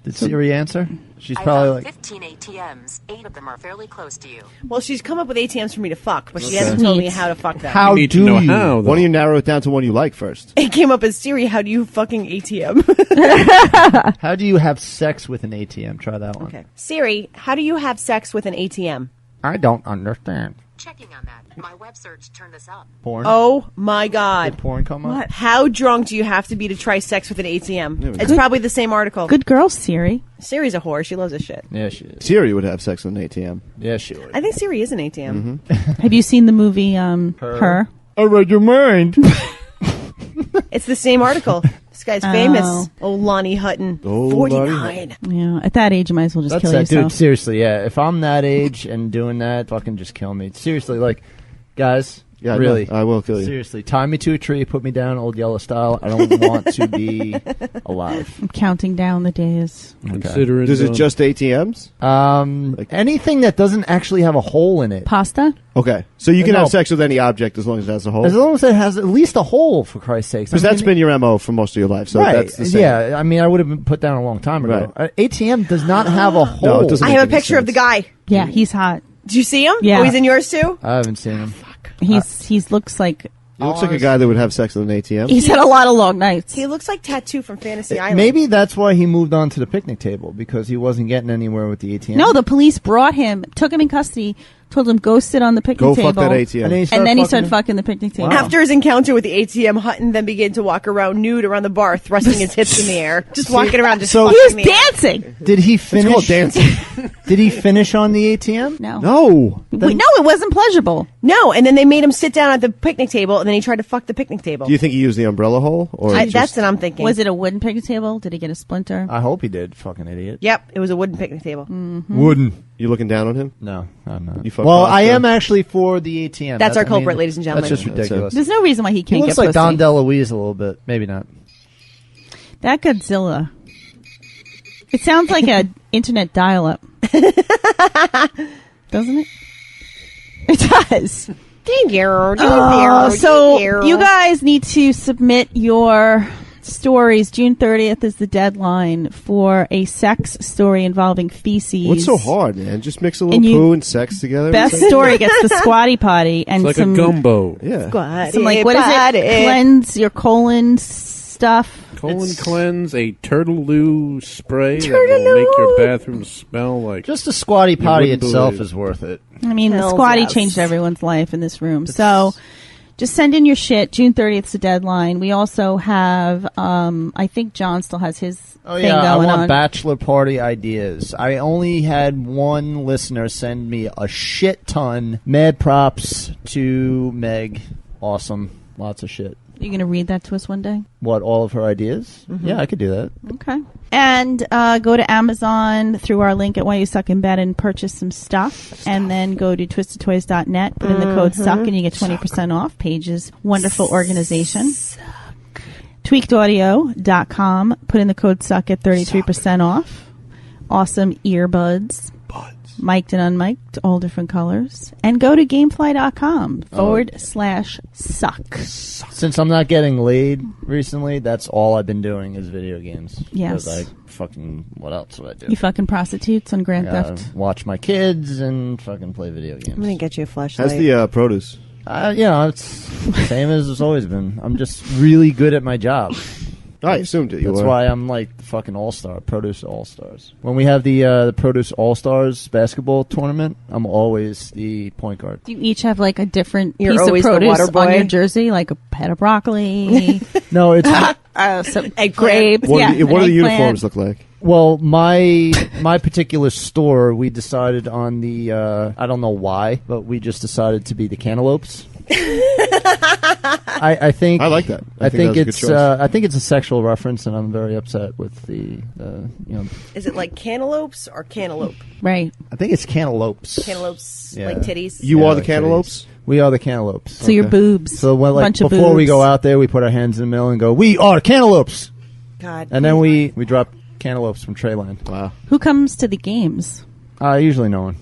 Did Siri answer? She's I probably have like, 15 ATMs. 8 of them are fairly close to you. Well, she's come up with ATMs for me to fuck, but she hasn't told me how to fuck them. how You need do to know you? how. Why don't you narrow it down to one you like first? It came up as Siri, how do you fucking ATM? How do you have sex with an ATM? Try that one. Okay. Siri, how do you have sex with an ATM? I don't understand. Checking on that. My web search turned this up. Porn? Oh my Did God. porn come up? How drunk do you have to be to try sex with an ATM? It's probably the same article. Good girl, Siri. Siri's a whore. She loves this shit. Yeah, she is. Siri would have sex with an ATM. Yeah, she would. I think Siri is an ATM. Have you seen the movie Her? I read your mind. It's the same article. This guy's famous. Oh, Lonnie Hutton. Oh, 49. Yeah, at that age, you might as well just That's kill that, yourself. dude. Seriously, yeah. If I'm that age and doing that, fucking just kill me. Seriously, like, guys. Yeah, really. no, I will kill you. Seriously, tie me to a tree, put me down, old yellow style. I don't want to be alive. I'm counting down the days. Consider it Does it done. just ATMs? Anything that doesn't actually have a hole in it. Pasta? Okay, so you can No. have sex with any object as long as it has a hole. As long as it has at least a hole, for Christ's sakes. Because that's been your MO for most of your life. So right. that's the same. Yeah, I mean, I would have been put down a long time ago. Right. ATM does not have a hole. No, it doesn't. I make have a any picture of the sense. guy. Yeah, he's hot. Did you see him? Yeah. Oh, he's in yours too? I haven't seen him. He's looks like He looks like a guy that would have sex with an ATM. he's had a lot of long nights. He looks like Tattoo from Fantasy Island. Maybe that's why he moved on to the picnic table, because he wasn't getting anywhere with the ATM. No, the police brought him, took him in custody, told him go sit on the picnic Go table. fuck that ATM. And then He started fucking the picnic table. After his encounter with the ATM, Hutton then began to walk around nude around the bar, thrusting his hips in the air. Just walking around just So- He fucking was the air. dancing. Did he It's called finish? dancing. Did he finish on the ATM? No. No. Wait, no, it wasn't pleasurable. No, and then they made him sit down at the picnic table, and then he tried to fuck the picnic table. Do you think he used the umbrella hole? Or That's just, what I'm thinking. Was it a wooden picnic table? Did he get a splinter? I hope he did. Fucking idiot. Yep, it was a wooden picnic table. Wouldn't. you looking down on him? No, I'm not. You fuck Well, Costa? I am actually for the ATM. That's our I culprit, ladies and gentlemen. That's just ridiculous. There's no reason why he He can't looks get like pussy. Don DeLuise a little bit. Maybe not. That Godzilla. It sounds like a internet dial-up. Doesn't it? It does. Thank you. So you guys need to submit your stories. June 30th is the deadline for a sex story involving feces. What's so hard, man? Just mix a little And you- poo and sex together. Best It's like- story gets the squatty potty and It's like some a gumbo. Yeah. some like what is it? Cleanse your colon stuff. Colon cleanse, a turtle loo spray that will make your bathroom smell like. Just the squatty potty wouldn't itself believe. is worth it. I mean, the Hells squatty yes. changed everyone's life in this room. So just send in your shit. June 30th is the deadline. We also have, I think John still has his Oh thing yeah, I going want on. bachelor party ideas. I only had one listener send me a shit ton. Mad props to Meg. Awesome. Lots of shit. You're going to read that to us one day? What, all of her ideas? Yeah, I could do that. Okay. And go to Amazon through our link at Why You Suck in Bed and purchase some stuff. And then go to twistedtoys.net, put in the code SUCK, and you get 20% off. Paige's wonderful organization. Tweakedaudio.com, put in the code SUCK at 33% off. Awesome earbuds. Mic'd and unmic'd, all different colors. And go to gamefly.com /suck. Since I'm not getting laid recently, that's all I've been doing is video games. Yes. 'Cause I fucking, what else would I do? You fucking prostitutes on Grand Theft. Watch my kids and fucking play video games. I'm going to get you a flashlight. How's the produce? It's same as it's always been. I'm just really good at my job. I assumed it. You That's were. why I'm like the fucking all-star, Produce All-Stars. When we have the Produce All-Stars basketball tournament, I'm always the point guard. Do you each have like a different You're piece of always the produce water boy? on your jersey, like a head of broccoli, No, it's some grapes? What, yeah, do what an do the eggplant. uniforms look like? well, my particular store, we decided on the I don't know why, but we just decided to be the cantaloupes. I think I like that. I think that was a good it's choice. I think it's a sexual reference, and I'm very upset with the Is it like cantaloupes or cantaloupe? Right. I think it's cantaloupes. Cantaloupes, Yeah. like titties? You Yeah, are the like cantaloupes? We are the cantaloupes. So your boobs. So when, like, bunch of before we boobs. go out there, we put our hands in the middle and go, "We are cantaloupes," God. and then we drop cantaloupes from Treyland. Wow. Who comes to the games? Usually no one.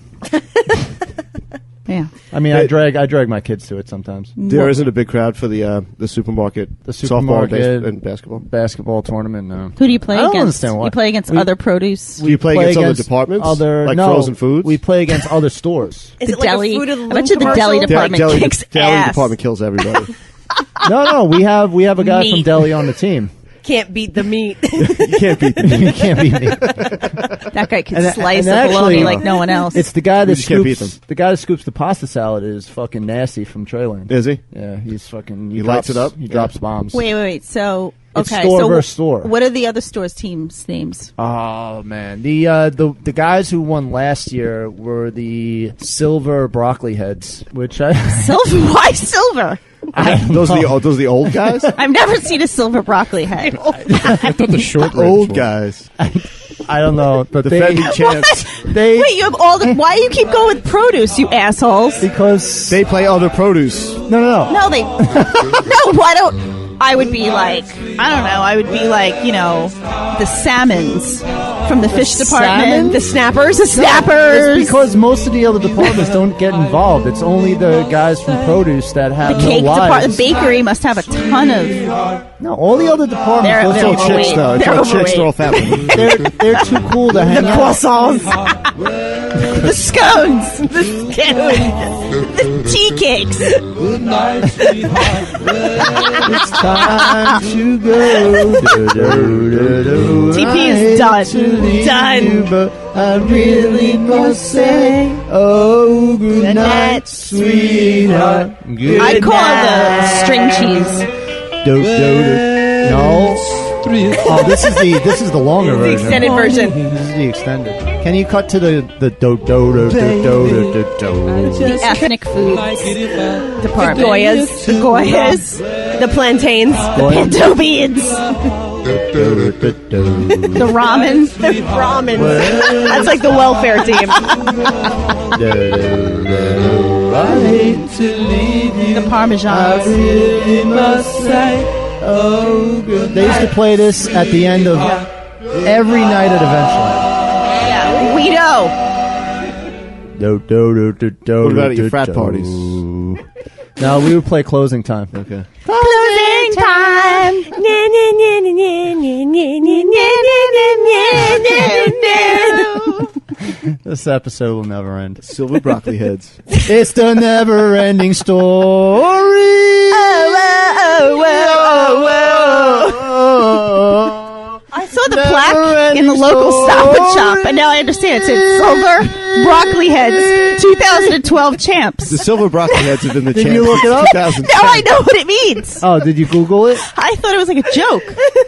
Yeah. I mean, I drag my kids to it sometimes. There isn't a big crowd for the supermarket, supermarket softball and basketball. Basketball tournament, no. Who do you play I don't against? understand why. You play against other produce? Do you play against other departments? Like frozen foods? We play against other stores. Is The it like deli. a Fruit of the I Loom bet you the commercial? deli department kicks Deli ass. department kills everybody. No, we have a guy from Meat. Deli on the team. Can't beat the meat. You can't beat them. You can't beat me. That guy can And- slice and the actually, bologna like no one else. It's the guy that just can't beat scoops. them. The guy that scoops the pasta salad is fucking nasty from Treyland. Is he? Yeah, he's fucking. He lights it up? He drops bombs. Wait. So, It's okay. store so versus store. What are the other stores' teams' names? Oh man, the guys who won last year were the Silver Broccoli Heads, which I Silver? Why silver? Those are the old guys? I've never seen a silver broccoli head. I thought the short Old guys. I don't know, but Defending champs. they Wait, you have all the. Why do you keep going with produce, you assholes? because They play other produce. no. No, they. No, why don't. I would be like, I don't know, I would be like, the salmons from the fish department. The snappers. It's Snappers. because most of the other departments don't get involved. It's only the guys from produce that have The cake no department. lives. The bakery must have a ton of. No, all the other departments. They're It's all overweight. chicks, though. It's They're all chicks. They're all overweight. fat. they're too cool to hang out. Croissants. The scones. The scones. The tea cakes. It's time to go. TP is done. Done. But I really must say, oh, good night, sweetheart. Good I'd call it the string cheese. No. Oh, this is the longer The version. extended version. This is the extended. Can you cut to the do do do do do do do? The ethnic foods The department. Goyas. The Goyas. The plantains. Pinto beans. The ramen. The ramen. That's like the welfare team. I hate to leave you. The parmesan. really must say, oh, good. They used to play this at the end of every night at Adventureland. Yeah, we know. What about at your frat parties? No, we would play closing time. Okay. Closing time. This episode will never end. Silver broccoli heads. It's the never-ending story. I saw the plaque in the local Stop and Shop, and now I understand. It said Silver Broccoli Heads 2012 champs. The silver broccoli heads have been the Did champs you look it up? since 2010. Now I know what it means. Oh, did you Google it? I thought it was like a joke.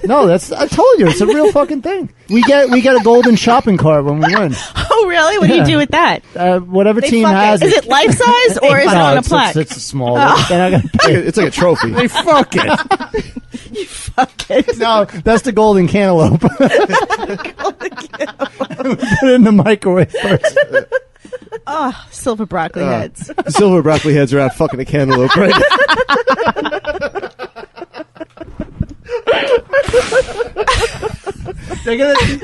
No, I told you, it's a real fucking thing. We get a golden shopping cart when we win. Oh, really? What do you do with that? Whatever team has Is it life size or is it No, on a it's plaque? It's small. They're not gonna It's like a trophy. Hey, fuck it. No, that's the golden cantaloupe. Put it in the microwave first. Oh, silver broccoli heads. The silver broccoli heads are out fucking a cantaloupe right now.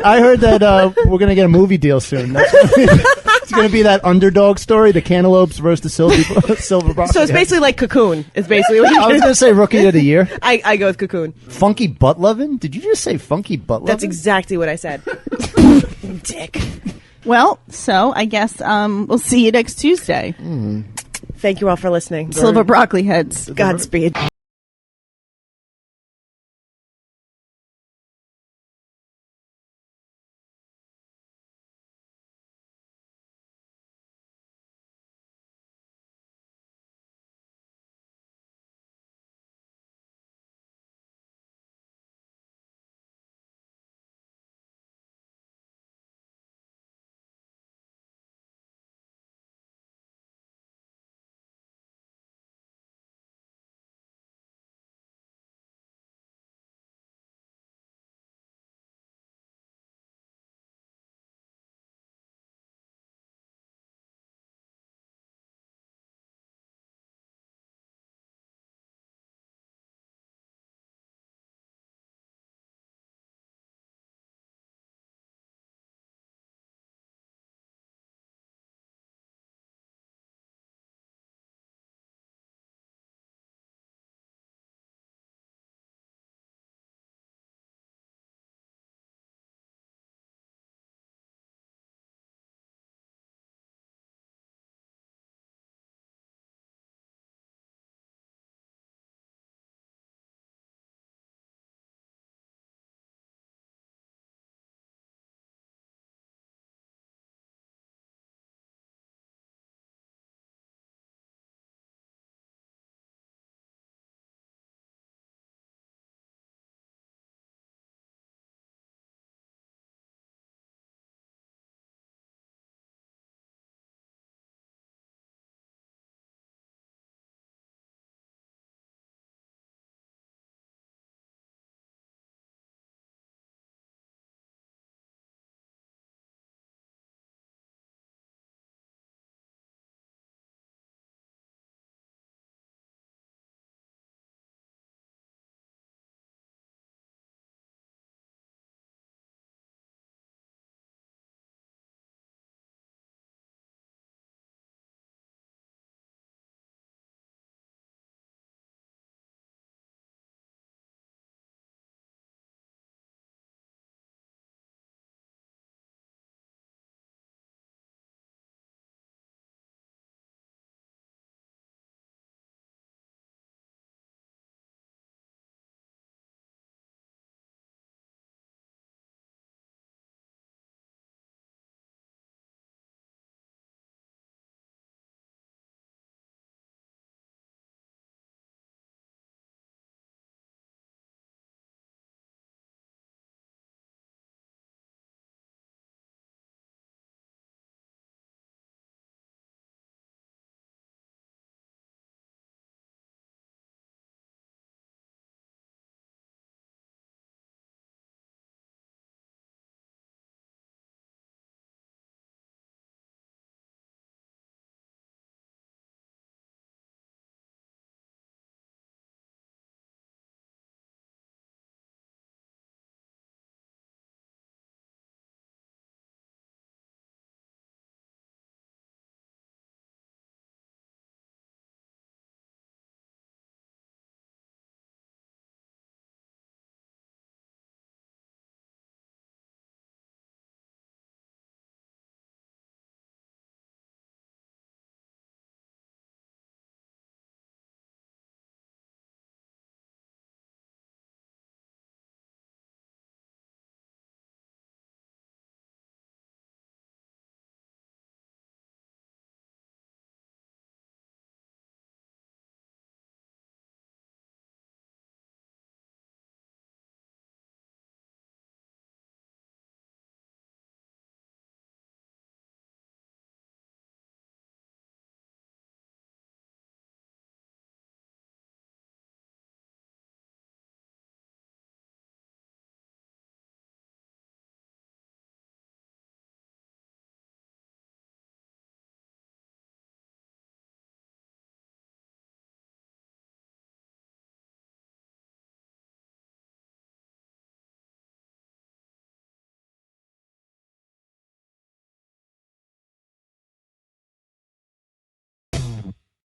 I heard that we're gonna get a movie deal soon. It's gonna be that underdog story: the cantaloupes versus the silver broccoli. So it's basically like Cocoon. It's basically what I was gonna say rookie of the year. I go with Cocoon. Funky butt lovin'? Did you just say funky butt lovin'? That's exactly what I said. Dick. Well, so I guess we'll see you next Tuesday. Thank you all for listening. Silver broccoli heads. Godspeed.